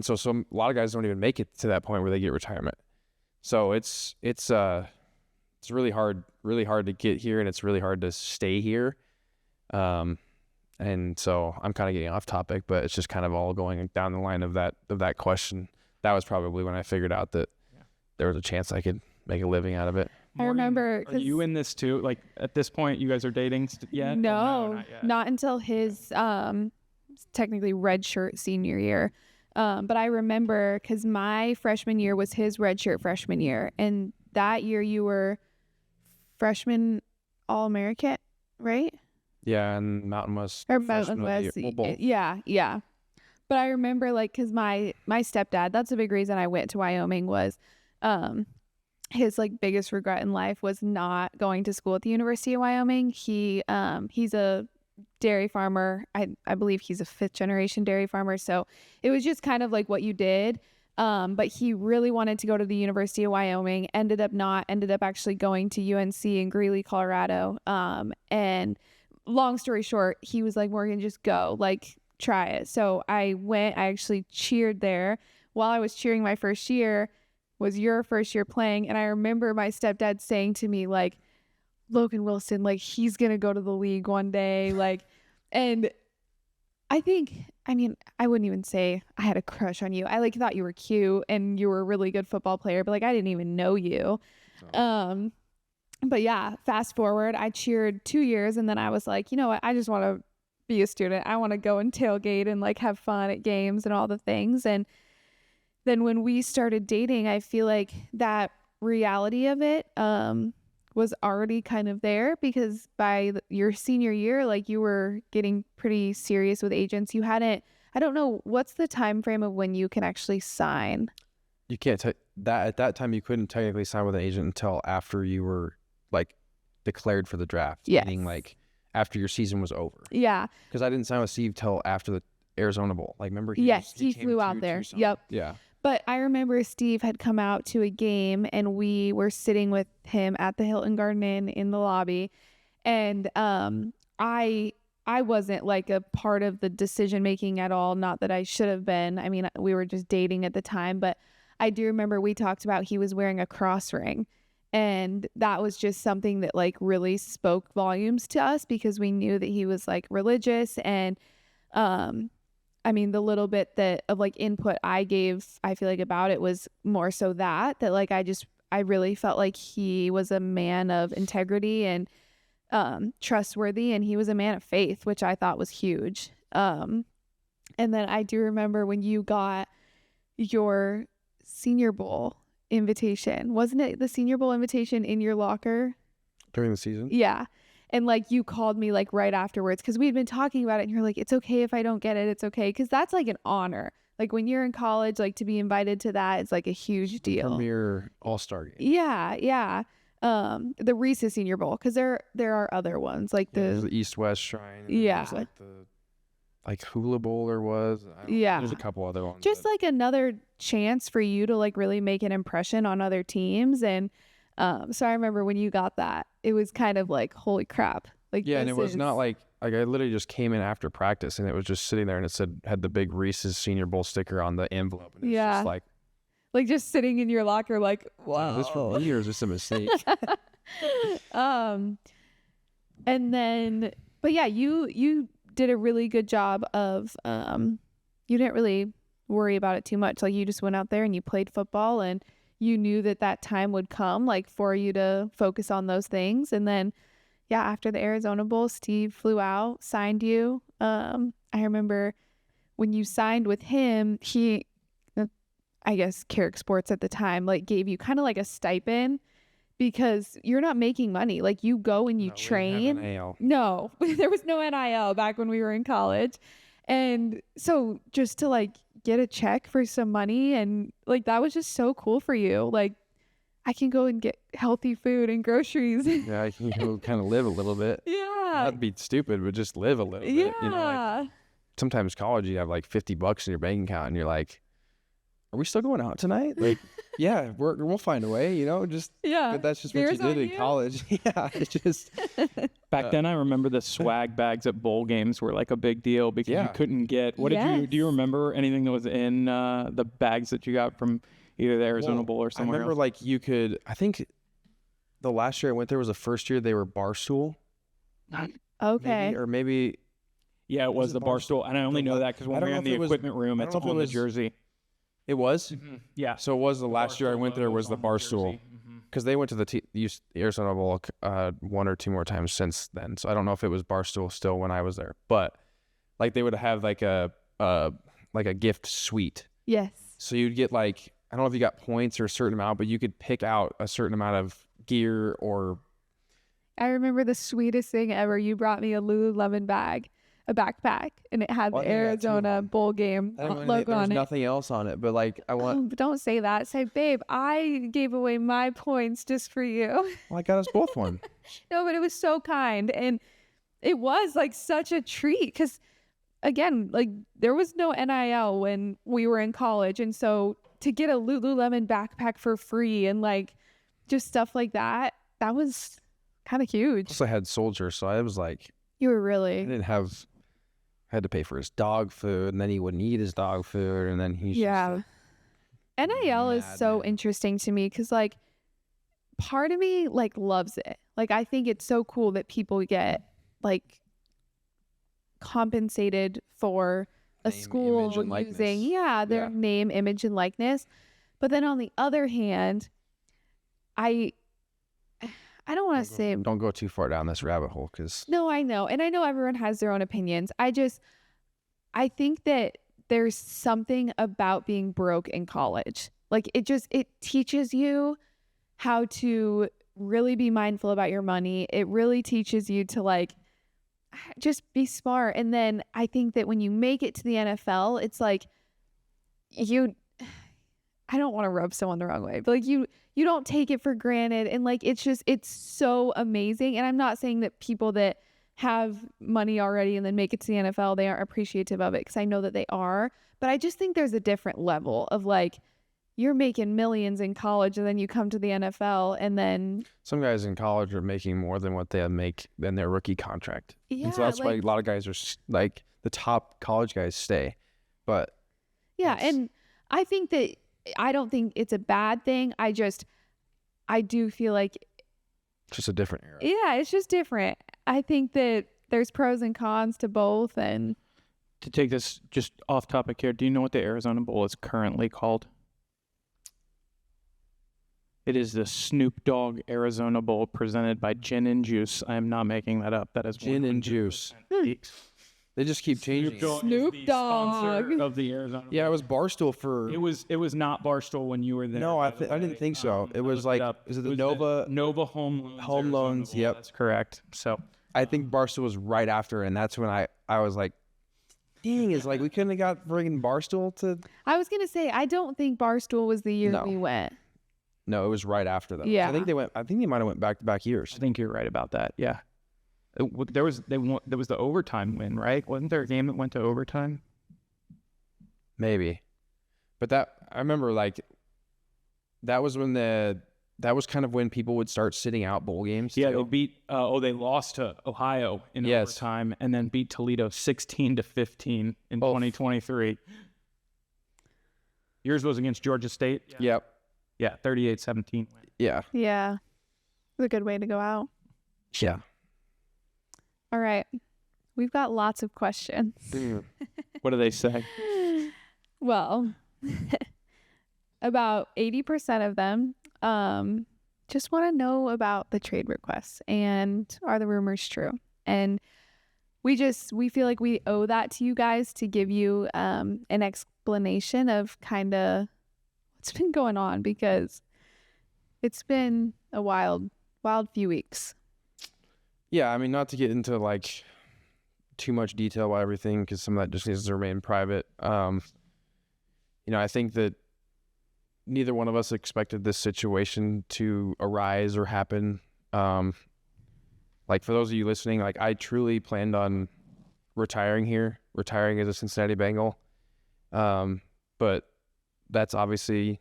so a lot of guys don't even make it to that point where they get retirement. So it's really hard to get here, and it's really hard to stay here. And so I'm kind of getting off topic, but it's just kind of all going down the line of that question. That was probably when I figured out that there was a chance I could make a living out of it. I remember. Are you in this too? Like at this point, you guys are dating yet? No, not yet. Not until his technically redshirt senior year. But I remember because my freshman year was his redshirt freshman year, and that year you were freshman All-American, right? Yeah, and Mountain West. Or Mountain West. Both. Yeah. But I remember like because my stepdad, that's a big reason I went to Wyoming, was his like biggest regret in life was not going to school at the University of Wyoming. He's a dairy farmer. I believe he's a 5th generation dairy farmer. So it was just kind of like what you did. But he really wanted to go to the University of Wyoming, ended up actually going to UNC in Greeley, Colorado. And long story short, he was like, Morgan, just go, like, try it. So I went, I actually cheered there. While I was cheering my first year was your first year playing. And I remember my stepdad saying to me, like, Logan Wilson, like, he's going to go to the league one day. Like, and I wouldn't even say I had a crush on you. I like thought you were cute and you were a really good football player, but like, I didn't even know you. Oh. But yeah, fast forward, I cheered 2 years and then I was like, you know what? I just want to be a student. I want to go and tailgate and like have fun at games and all the things. And then when we started dating, I feel like that reality of it, was already kind of there, because by your senior year, like you were getting pretty serious with agents. You hadn't, I don't know, what's the time frame of when you can actually sign? You can't that at that time you couldn't technically sign with an agent until after you were like declared for the draft. Yes. Meaning like after your season was over. Yeah. Because I didn't sign with Steve till after the Arizona Bowl. Like remember he he came flew to out there. Tucson. Yep. Yeah. But I remember Steve had come out to a game and we were sitting with him at the Hilton Garden Inn in the lobby. And I wasn't like a part of the decision making at all. Not that I should have been. I mean, we were just dating at the time. But I do remember we talked about he was wearing a cross ring. And that was just something that like really spoke volumes to us, because we knew that he was like religious. And I mean, the little bit that of like input I gave, I feel like about it was more so that like I really felt like he was a man of integrity and trustworthy, and he was a man of faith, which I thought was huge. And then I do remember when you got your Senior Bowl invitation, wasn't it the Senior Bowl invitation in your locker During the season? Yeah. And like you called me like right afterwards, because we'd been talking about it and you're like, it's okay if I don't get it. It's okay. Because that's like an honor. Like when you're in college, like to be invited to that is like a huge deal. Premier All-Star game. Yeah. The Reese's Senior Bowl, because there are other ones like There's the East-West Shrine. Yeah. There's like the Hula Bowler was. There's a couple other ones. Just like another chance for you to like really make an impression on other teams. And so I remember when you got that, it was kind of like, holy crap. Like, yeah, and it was not like I literally just came in after practice and it was just sitting there and it had the big Reese's Senior Bowl sticker on the envelope. And it was just like just sitting in your locker, like, wow. Is this for me or is this a mistake? And then, but yeah, you did a really good job of, you didn't really worry about it too much. Like you just went out there and you played football and you knew that time would come like for you to focus on those things. And then, yeah, after the Arizona Bowl, Steve flew out, signed you. I remember when you signed with him, he, I guess Carrick Sports at the time, like gave you kind of like a stipend because you're not making money. Like you go and you train. No, there was no NIL back when we were in college. And so just to like get a check for some money and like that was just so cool for you. Like I can go and get healthy food and groceries. Yeah, I can go kind of live a little bit. Yeah. Not be stupid, but just live a little bit. Yeah. You know, like, sometimes college, you have like $50 in your bank account and you're like, are we still going out tonight? Like, yeah, we'll find a way, you know, just, yeah. But that's just what you did in college. Yeah, it's just. Back then, I remember the swag bags at bowl games were like a big deal because you couldn't get, do you remember anything that was in the bags that you got from either the Arizona Bowl or somewhere I remember else? like you could, I think the last year I went there was the first year they were Barstool. Okay. Maybe. Yeah, it was the Barstool. And I only know that because when we were in the equipment room, it's on the jersey. It was? Mm-hmm. Yeah. So it was the last year I went there was the Barstool. Because they went to the Arizona Bowl one or two more times since then. So I don't know if it was Barstool still when I was there. But like they would have like a gift suite. Yes. So you'd get like, I don't know if you got points or a certain amount, but you could pick out a certain amount of gear or. I remember the sweetest thing ever. You brought me a Lululemon bag, a backpack, and it had the Arizona Bowl game logo on it. There's nothing else on it, but like I want. But don't say that. Say, babe, I gave away my points just for you. Well, I got us both one. No, but it was so kind. And it was like such a treat because, again, like there was no NIL when we were in college. And so to get a Lululemon backpack for free and like just stuff like that, that was kind of huge. Plus I had Soldier, so I was like. You were really. I didn't have. I had to pay for his dog food, and then he wouldn't eat his dog food, and then he's just NIL is so man. Interesting to me because like part of me like loves it. Like I think it's so cool that people get like compensated for a school using their name, image, and likeness. But then on the other hand, I don't want to say. Don't go too far down this rabbit hole, because. No, I know, and I know everyone has their own opinions. I think that there's something about being broke in college. Like it teaches you how to really be mindful about your money. It really teaches you to like just be smart. And then I think that when you make it to the NFL, it's like I don't want to rub someone the wrong way, but like you don't take it for granted. And like, it's so amazing. And I'm not saying that people that have money already and then make it to the NFL, they aren't appreciative of it, because I know that they are. But I just think there's a different level of like, you're making millions in college and then you come to the NFL and then. Some guys in college are making more than what they make in their rookie contract. Yeah. And so that's why a lot of guys are like the top college guys stay. But. Yeah. And I think that. I don't think it's a bad thing. I do feel like it's just a different era. Yeah, it's just different. I think that there's pros and cons to both. And to take this just off topic here, do you know what the Arizona Bowl is currently called? It is the Snoop Dogg Arizona Bowl presented by Gin and Juice. I am not making that up. That is Gin and Juice. They just keep changing. Snoop Dogg of the Arizona. Yeah, it was Barstool for. It was not Barstool when you were there. No, I didn't think so. It was like, is it the Nova Home Loans? Yep, that's correct. So I think Barstool was right after, and that's when I was like, Dang, it's like we couldn't have got friggin' Barstool to. I was gonna say I don't think Barstool was the year No. we went. No, it was right after that. Yeah. I think they might have went back to back years. I think you're right about that. Yeah. There was the overtime win, right? Wasn't there a game that went to overtime? Maybe, but I remember like that was kind of when people would start sitting out bowl games. Yeah, too. they beat. They lost to Ohio in Yes. overtime, and then beat Toledo 16-15 in 2023. Yours was against Georgia State. Yep. Yeah, 38-17. Yeah. Yeah, it's a good way to go out. Yeah. All right, we've got lots of questions. What do they say? Well, about 80% of them just want to know about the trade requests and are the rumors true? And we feel like we owe that to you guys to give you an explanation of kind of what's been going on, because it's been a wild few weeks. Yeah, I mean, not to get into like too much detail about everything, because some of that just needs to remain private. I think that neither one of us expected this situation to arise or happen. Like for those of you listening, like I truly planned on retiring as a Cincinnati Bengal. But that's obviously,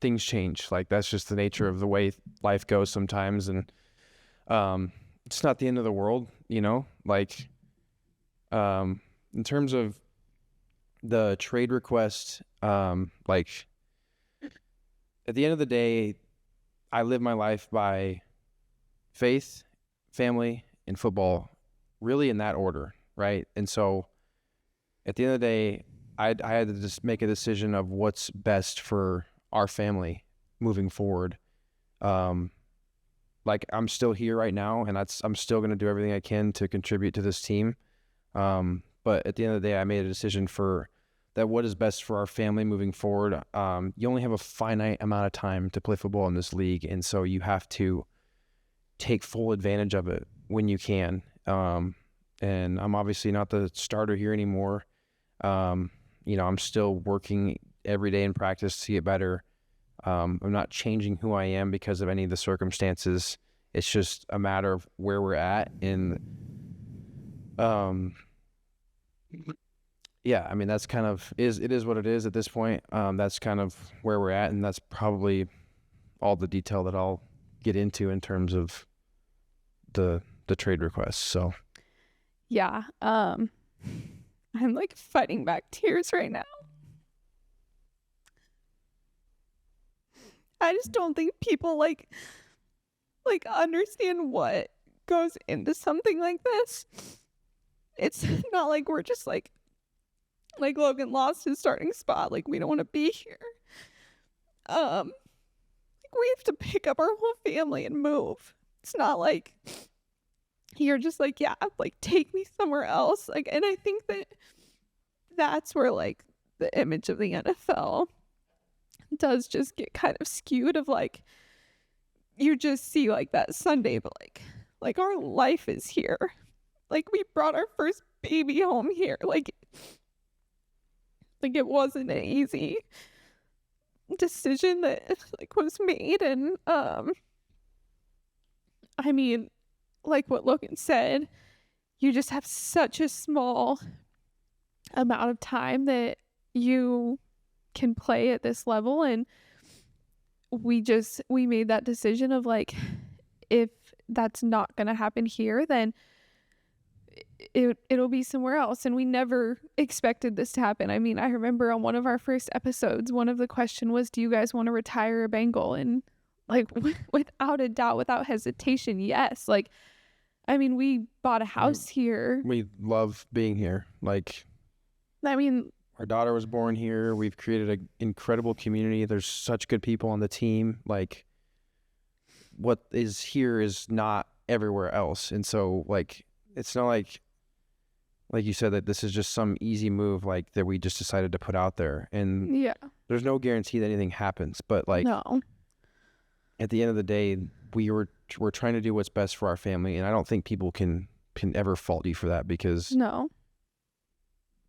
things change. Like that's just the nature of the way life goes sometimes. And it's not the end of the world, like in terms of the trade request, like at the end of the day, I live my life by faith, family, and football, really in that order, right? And so at the end of the day, I had to just make a decision of what's best for our family moving forward. Like I'm still here right now, and I'm still going to do everything I can to contribute to this team. But at the end of the day, I made a decision for that what is best for our family moving forward. You only have a finite amount of time to play football in this league, and so you have to take full advantage of it when you can. And I'm obviously not the starter here anymore. I'm still working every day in practice to get better. I'm not changing who I am because of any of the circumstances. It's just a matter of where we're at. And yeah, I mean, that's kind of it is what it is at this point. That's kind of where we're at, and that's probably all the detail that I'll get into in terms of the trade requests. So Yeah. I'm like fighting back tears right now. I just don't think people like understand what goes into something like this. It's not like we're just like Logan lost his starting spot, like we don't want to be here. We have to pick up our whole family and move. It's not like you're just like, yeah, like take me somewhere else. Like, and I think that's where like the image of the NFL does just get kind of skewed, of like you just see like that Sunday, but like our life is here. Like we brought our first baby home here. Like it wasn't an easy decision that like was made. And I mean, like what Logan said, you just have such a small amount of time that you can play at this level, and we made that decision of like, if that's not gonna happen here, then it'll be somewhere else. And we never expected this to happen. I mean, I remember on one of our first episodes, one of the question was, do you guys want to retire a Bengal? And like without a doubt, without hesitation, yes. Like, I mean, we bought a house here. we love being here. Like, I mean, our daughter was born here. We've created an incredible community. There's such good people on the team. Like, what is here is not everywhere else. And so, like, it's not like you said, that this is just some easy move, like, that we just decided to put out there. And yeah, there's no guarantee that anything happens. But, like, no. at the end of the day, we're trying to do what's best for our family. And I don't think people can ever fault you for that, because No.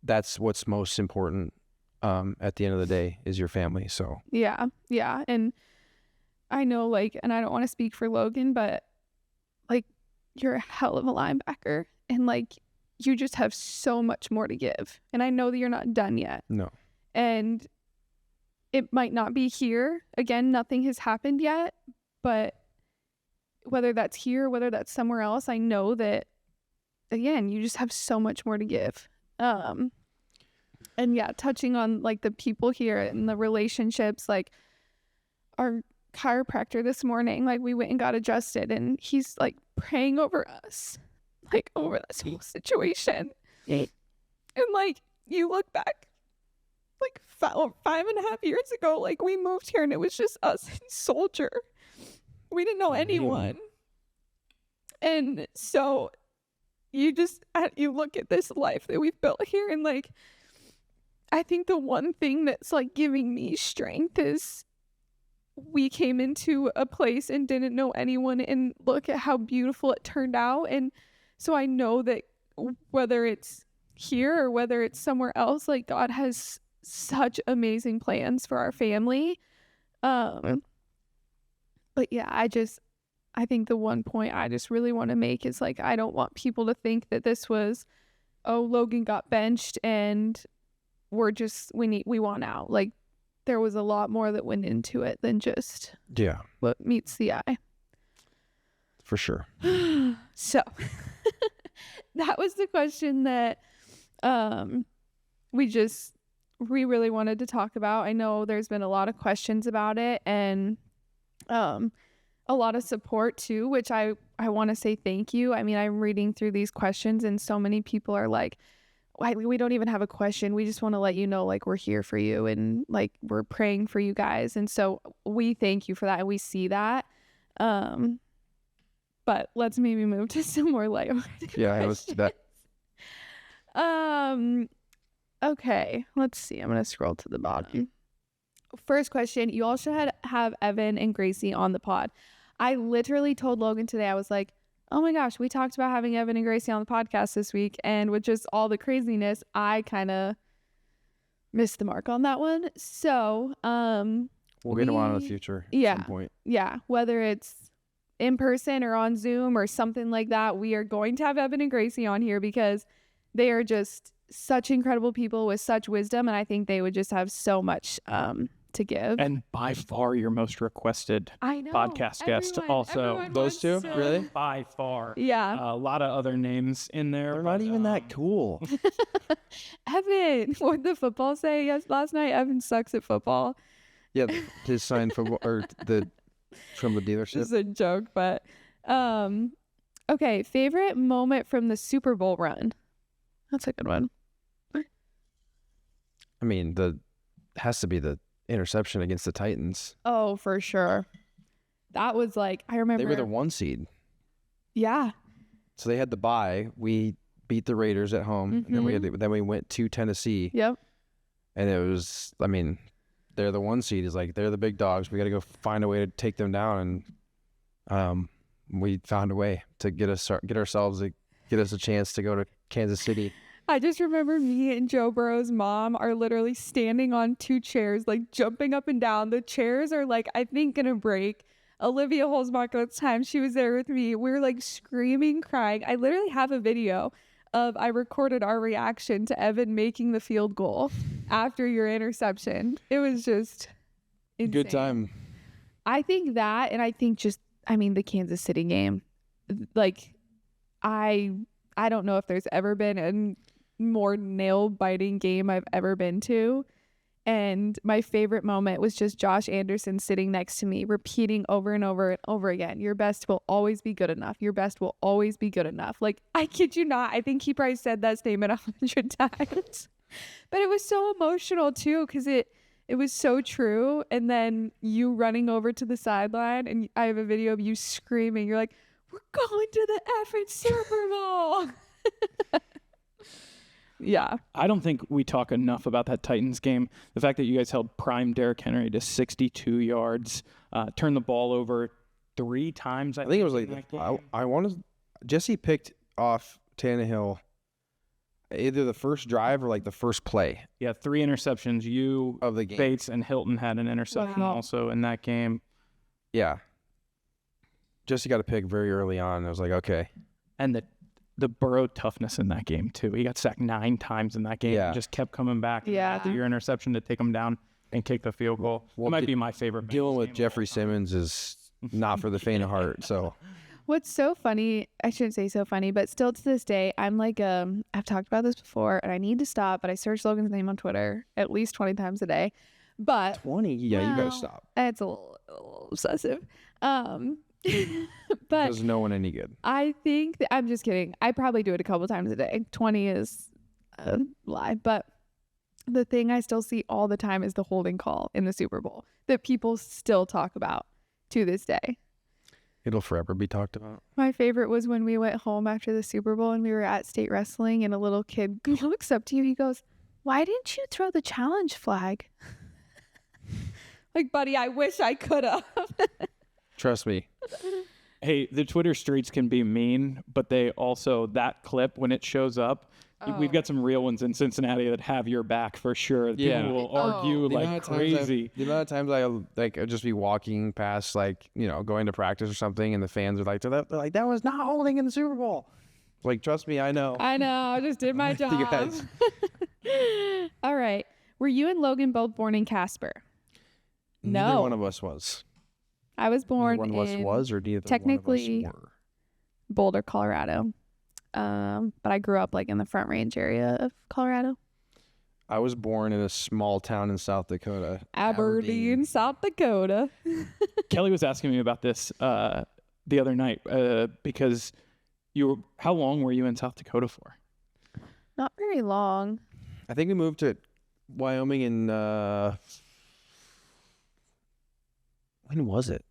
that's what's most important at the end of the day is your family. So Yeah. And I know, like, and I don't want to speak for Logan, but like, you're a hell of a linebacker, and like, you just have so much more to give. And I know that you're not done yet. no. And it might not be here. Again, nothing has happened yet, but whether that's here, whether that's somewhere else, I know that, again, you just have so much more to give. And yeah, touching on like the people here and the relationships, like our chiropractor this morning, like we went and got adjusted, and he's like praying over us, like over this whole situation. And like, you look back like 5.5 years ago, like we moved here and it was just us and Soldier. We didn't know anyone. And so you look at this life that we've built here, and like, I think the one thing that's like giving me strength is we came into a place and didn't know anyone, and look at how beautiful it turned out. And so I know that whether it's here or whether it's somewhere else, like, God has such amazing plans for our family. But yeah, I think the one point I just really want to make is like, I don't want people to think that this was, oh, Logan got benched and we want out. Like, there was a lot more that went into it than just what meets the eye. For sure. So that was the question that we really wanted to talk about. I know there's been a lot of questions about it, and a lot of support too, which I want to say thank you. I mean, I'm reading through these questions, and so many people are like, we don't even have a question. We just want to let you know, like, we're here for you, and like, we're praying for you guys. And so we thank you for that, and we see that. But let's maybe move to some more lighthearted Let's do that. Okay, let's see. I'm going to scroll to the bottom. First question, you all should have Evan and Gracie on the pod. I literally told Logan today, I was like, oh my gosh, we talked about having Evan and Gracie on the podcast this week, and with just all the craziness, I kind of missed the mark on that one. So we'll get them on in the future at some point. Yeah, whether it's in person or on Zoom or something like that, we are going to have Evan and Gracie on here because they are just such incredible people with such wisdom, and I think they would just have so much to give. And by far your most requested podcast guest also. Those two? Really? By far. Yeah. A lot of other names in there. They're not even that cool. Evan, what did the football say last night? Evan sucks at football. Yeah, his signed football from the dealership. This is a joke, but okay, favorite moment from the Super Bowl run. That's a good one. I mean, has to be the interception against the Titans. Oh, for sure. That was like, I remember. They were the 1 seed. Yeah. So they had the bye. We beat the Raiders at home. And then we went to Tennessee. Yep. And it was, I mean, they're the 1 seed. Is like, they're the big dogs. We got to go find a way to take them down. And we found a way to get us a chance to go to Kansas City. I just remember me and Joe Burrow's mom are literally standing on 2 chairs, like jumping up and down. The chairs are like, I think, gonna break. Olivia Holzbach, at the time she was there with me, we were like screaming, crying. I literally have a video I recorded our reaction to Evan making the field goal after your interception. It was just insane. Good time. I think that, and I think the Kansas City game, like, I don't know if there's ever been a more nail-biting game I've ever been to. And my favorite moment was just Josh Anderson sitting next to me, repeating over and over and over again, your best will always be good enough. Your best will always be good enough. Like, I kid you not, I think he probably said that statement 100 times. But it was so emotional too, because it was so true. And then you running over to the sideline, and I have a video of you screaming. You're like, we're going to the effing Super Bowl. Yeah. I don't think we talk enough about that Titans game. The fact that you guys held prime Derrick Henry to 62 yards, turned the ball over 3 times. I think it was like I wanted Jesse picked off Tannehill either the first drive or like the first play Yeah, 3 interceptions. You, of the game. Bates, and Hilton had an interception also in that game. Yeah. Jesse got a pick very early on. I was like, okay. And the Burrow toughness in that game, too. He got sacked 9 times in that game. Yeah. And just kept coming back Yeah. after your interception to take him down and kick the field goal. Well, It might be my favorite. Dealing Bengals with game of Jeffrey all time. Simmons is not for the faint of heart. So What's so funny, I shouldn't say so funny, but still to this day, I'm like, I've talked about this before and I need to stop, but I search Logan's name on Twitter at least 20 times a day. But 20, yeah, you well, gotta stop. It's a little obsessive. But Does no one any good. I think I'm just kidding. I probably do it a couple times a day. 20 is a lie. But the thing I still see all the time is the holding call in the Super Bowl that people still talk about to this day. It'll forever be talked about. My favorite was when we went home after the Super Bowl and we were at state wrestling and a little kid looks up to you. He goes, "Why didn't you throw the challenge flag?" Like, buddy, I wish I could have. Trust me. Hey, the Twitter streets can be mean, but they also, that clip, when it shows up, we've got some real ones in Cincinnati that have your back for sure. Yeah. People will argue The amount like of times crazy. The amount of times I'll just be walking past, like, going to practice or something, and the fans are like, they're like, that was not holding in the Super Bowl. Like, trust me, I know. I know. I just did my You job. guys. All right. Were you and Logan both born in Casper? Neither No. one of us was. I was born Neither one of us in was, or neither technically- one of us were. Boulder, Colorado. But I grew up like in the Front Range area of Colorado. I was born in a small town in South Dakota. Aberdeen, South Dakota. Kelly was asking me about this the other night because how long were you in South Dakota for? Not very long. I think we moved to Wyoming in when was it?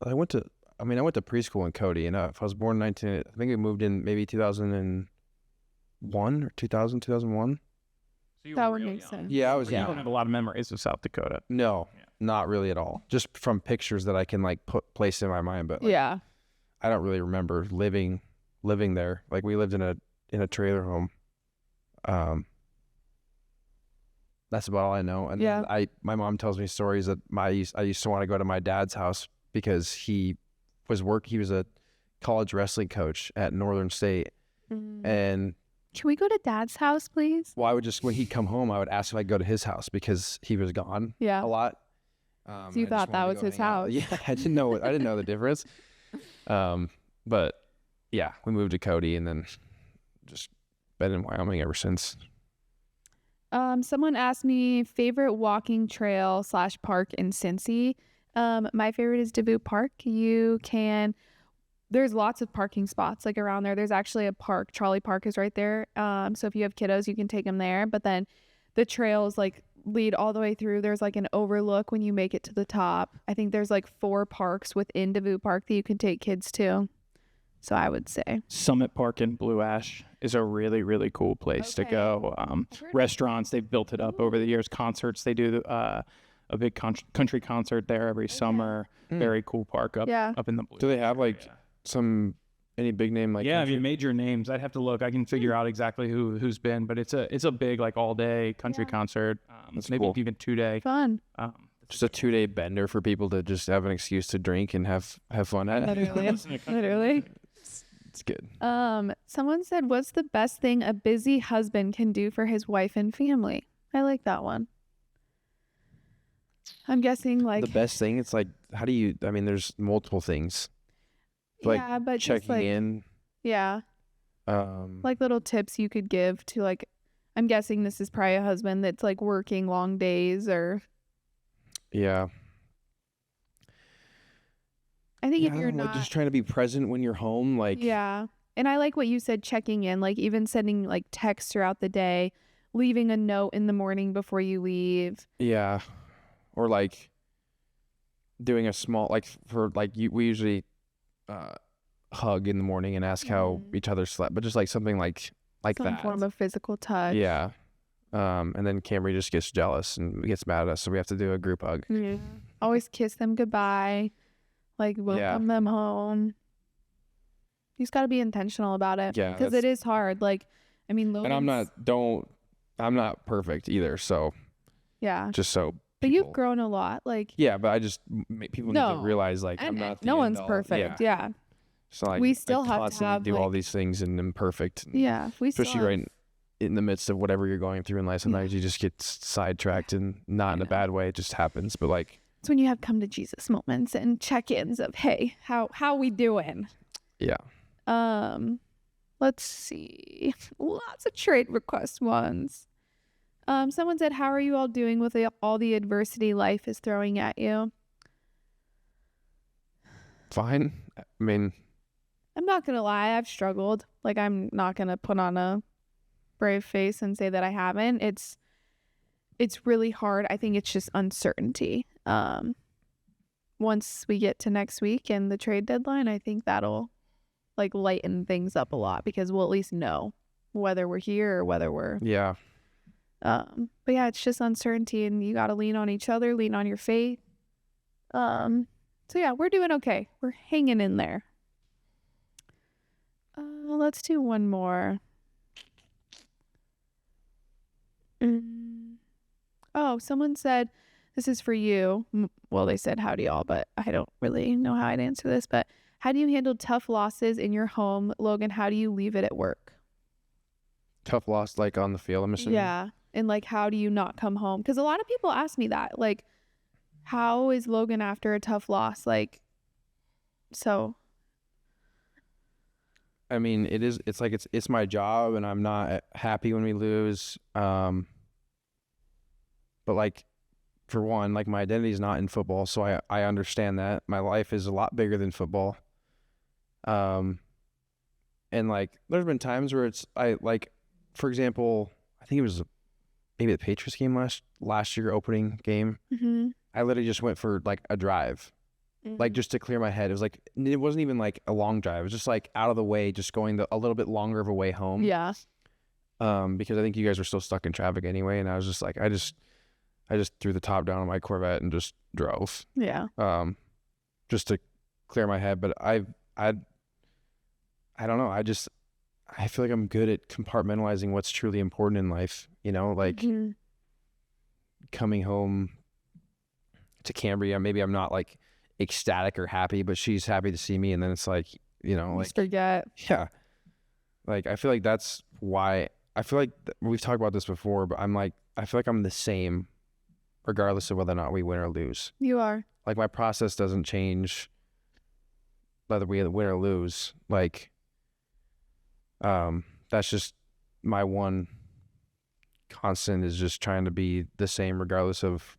I went to preschool in Cody, and if I was born in I think we moved in maybe 2001 or 2001. So you That were would real make young. sense. Yeah, I was You young. don't have a lot of memories of South Dakota. No, Yeah. not really at all. Just from pictures that I can like place in my mind, but like, Yeah. I don't really remember living there. Like we lived in a trailer home. That's about all I know. And Yeah. then my mom tells me stories that I used to want to go to my dad's house because he was a college wrestling coach at Northern State. And Can we go to Dad's house, please? well, I would just, when he'd come home, I would ask if I could go to his house because he was gone Yeah. a lot. So you I just thought that wanted to was his go hang out. house. Yeah, I didn't know the difference. But yeah, we moved to Cody and then just been in Wyoming ever since. Someone asked me favorite walking trail / park in Cincy. My favorite is Dubuque Park. There's lots of parking spots like around there. There's actually a park. Trolley Park is right there. So if you have kiddos, you can take them there. But then the trails like lead all the way through. There's like an overlook when you make it to the top. I think there's like 4 parks within Dubuque Park that you can take kids to. So I would say Summit Park in Blue Ash is a really, really cool place to Okay. go. heard of Restaurants, they've built it up over the years. Concerts, they do a big country concert there every summer. Very cool park up in the Blue. Do they have like area. any big name like? Yeah, I country? mean major names. I'd have to look. I can figure out exactly who's been, but it's a big like all day country Yeah. concert. That's Maybe cool. even 2-day. fun. Just a 2-day bender for people to just have an excuse to drink and have fun at. Literally. Literally. It's good. Someone said, "What's the best thing a busy husband can do for his wife and family?" I like that one. I'm guessing like The best thing, it's like, how do you? I mean, there's multiple things. Like yeah, but just checking like in. yeah, like little tips you could give to like. I'm guessing this is probably a husband that's like working long days or. Yeah. I think if Yeah, you're like not just trying to be present when you're home, like yeah, and I like what you said, checking in, like even sending like texts throughout the day, leaving a note in the morning before you leave. yeah, or like doing a small we usually hug in the morning and ask how each other slept, but just like something like Some that. form of physical touch. Yeah. And then Camry just gets jealous and gets mad at us, so we have to do a group hug. Yeah. Always kiss them goodbye, like welcome them home. You just got to be intentional about it. Yeah, because it is hard. Like I mean, and I'm not perfect either. So Yeah. just so. But people, you've grown a lot. Like, yeah, but people need to realize like I'm not. No one's perfect. Yeah. So like, we still I have to constantly do all these things and imperfect. Yeah, especially right in the midst of whatever you're going through in life. Sometimes you just get sidetracked, and not in a bad way. It just happens. But like, it's when you have come to Jesus moments and check-ins of, hey, how we doing? Yeah. Let's see. Lots of trade request ones. Someone said, how are you all doing with all the adversity life is throwing at you? Fine. I mean, I'm not gonna lie, I've struggled. Like, I'm not gonna put on a brave face and say that I haven't. It's really hard. I think it's just uncertainty. Once we get to next week and the trade deadline, I think that'll like lighten things up a lot, because we'll at least know whether we're here or whether we're but yeah, it's just uncertainty, and you got to lean on each other, lean on your faith. So yeah, we're doing okay. We're hanging in there. Let's do one more. Oh, someone said, this is for you. Well, they said howdy all, but I don't really know how I'd answer this. But how do you handle tough losses in your home? Logan, how do you leave it at work? Tough loss, like on the field, I'm assuming? Yeah. And like, how do you not come home? Because a lot of people ask me that. Like, how is Logan after a tough loss? Like, so. I mean, it's like, it's my job, and I'm not happy when we lose. But like, for one, like, my identity is not in football, so I understand that. My life is a lot bigger than football. And like, there's been times where for example, I think it was maybe the Patriots game last year, opening game. Mm-hmm. I literally just went for like a drive, like just to clear my head. It was like, it wasn't even like a long drive. It was just like out of the way, just going a little bit longer of a way home. Yeah. Because I think you guys were still stuck in traffic anyway, and I was just like, I just threw the top down on my Corvette and just drove. Yeah. Just to clear my head. But I don't know. I feel like I'm good at compartmentalizing what's truly important in life. You know, like coming home to Cambria, maybe I'm not like ecstatic or happy, but she's happy to see me, and then it's like, you know, like, just forget. Yeah. Like, I feel like that's why I feel like we've talked about this before, but I feel like I'm the same regardless of whether or not we win or lose. You are. Like, my process doesn't change whether we win or lose. Like, that's just my one constant, is just trying to be the same regardless of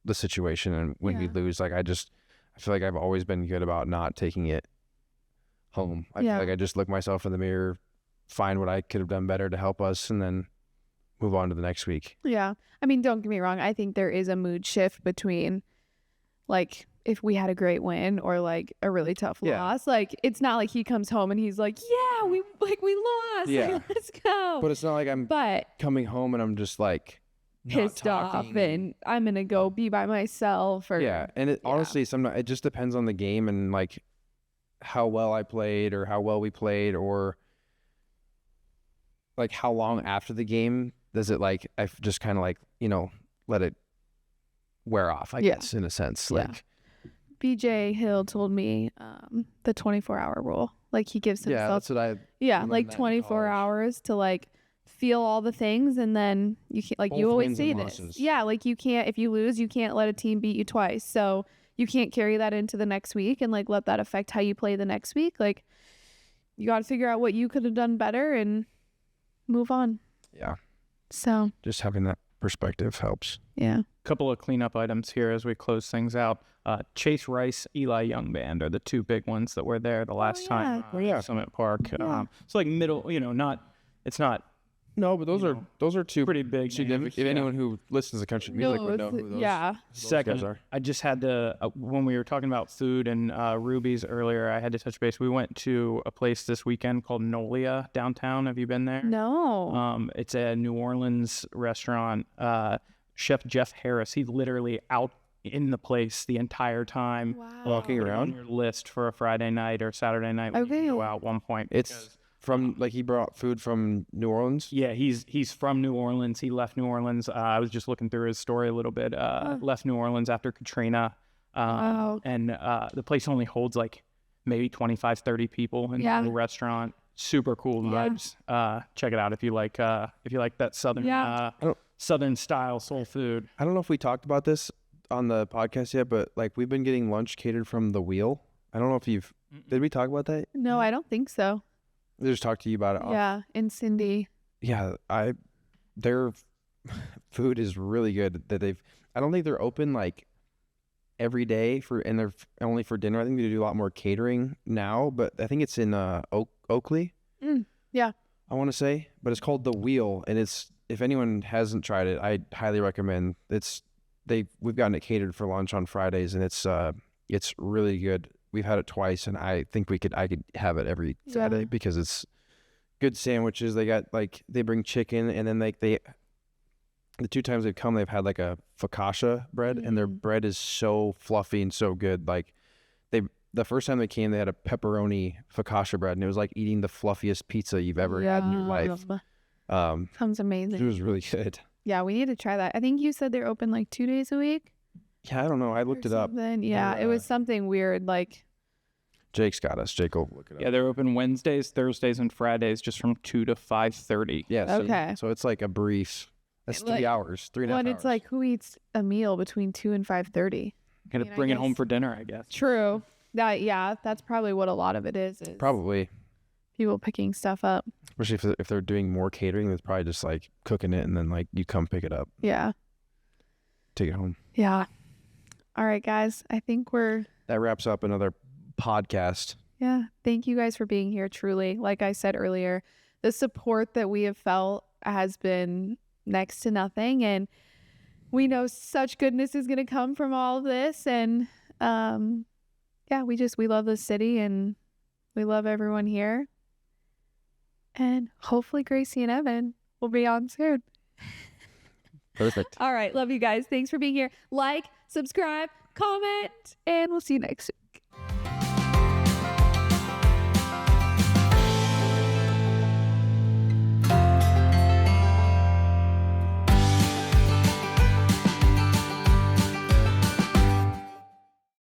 the situation. And when we lose, like, I feel like I've always been good about not taking it home. I feel like I just look myself in the mirror, find what I could have done better to help us, and then move on to the next week. Yeah. I mean, don't get me wrong. I think there is a mood shift between like if we had a great win or like a really tough loss. Like, it's not like he comes home and he's like, yeah, we lost. Yeah. Like, let's go. But it's not like I'm coming home and I'm just like pissed off and I'm going to go be by myself. Or And honestly, sometimes it just depends on the game and like how well I played or how well we played, or like how long after the game does it, like, I just kind of like, you know, let it wear off, I guess, in a sense. Like, BJ Hill told me the 24-hour rule. Like, he gives himself that's what I like 24 hours to like feel all the things, and then you can't, like, you always say this. Like, you can't, if you lose, you can't let a team beat you twice. So you can't carry that into the next week and like let that affect how you play the next week. Like, you got to figure out what you could have done better and move on. Yeah. So just having that perspective helps. Yeah. Couple of cleanup items here as we close things out. Chase Rice, Eli Young Band are the two big ones that were there the last time. Summit Park. It's like middle, you know, it's not. No, but those are two pretty big significant. If anyone who listens to country music would know who those Second, guys are. I just had to, when we were talking about food and rubies earlier, I had to touch base. We went to a place this weekend called Nolia downtown. Have you been there? No. It's a New Orleans restaurant. Chef Jeff Harris, he's literally out in the place the entire time. Walking around. On your list for a Friday night or Saturday night when you go out one point. It's From like he brought food from New Orleans. Yeah, he's from New Orleans. He left New Orleans. I was just looking through his story a little bit. Left New Orleans after Katrina. And the place only holds like maybe 25, 30 people in the restaurant. Super cool vibes. Check it out if you like that southern style soul food. I don't know if we talked about this on the podcast yet, but like we've been getting lunch catered from the Wheel. I don't know if did we talk about that? No, I don't think so. I just talked to you about it. Yeah, and Cindy. Yeah, their food is really good. I don't think they're open like every day and they're only for dinner. I think they do a lot more catering now, but I think it's in Oakley. Yeah, I want to say, but it's called The Wheel, and if anyone hasn't tried it, I highly recommend. We've gotten it catered for lunch on Fridays, and it's really good. We've had it twice, and I think I could have it every Saturday because it's good sandwiches. They got they bring chicken, and then the 2 times they've come, they've had like a focaccia bread, and their bread is so fluffy and so good. Like the first time they came, they had a pepperoni focaccia bread, and it was like eating the fluffiest pizza you've ever had in your life. Sounds amazing. It was really good. Yeah, we need to try that. I think you said they're open like 2 days a week. Yeah, I don't know. I looked it up. Yeah, it was something weird. Like Jake's got us. Jake will look it up. Yeah, they're open Wednesdays, Thursdays, and Fridays, just from 2 to 5:30. Yeah. Okay. So it's like a brief. That's 3 hours. 3.5 hours. Well, it's like who eats a meal between 2 and 5:30? Gonna bring it home for dinner, I guess. True. That's probably what a lot of it is probably people picking stuff up. Especially if they're doing more catering, it's probably just like cooking it and then like you come pick it up. Yeah. Take it home. Yeah. All right, guys. I think that wraps up another podcast. Yeah. Thank you guys for being here. Truly. Like I said earlier, the support that we have felt has been next to nothing. And we know such goodness is going to come from all of this. And we love this city and we love everyone here. And hopefully Gracie and Evan will be on soon. Perfect. All right. Love you guys. Thanks for being here. Like, subscribe, comment, and we'll see you next week.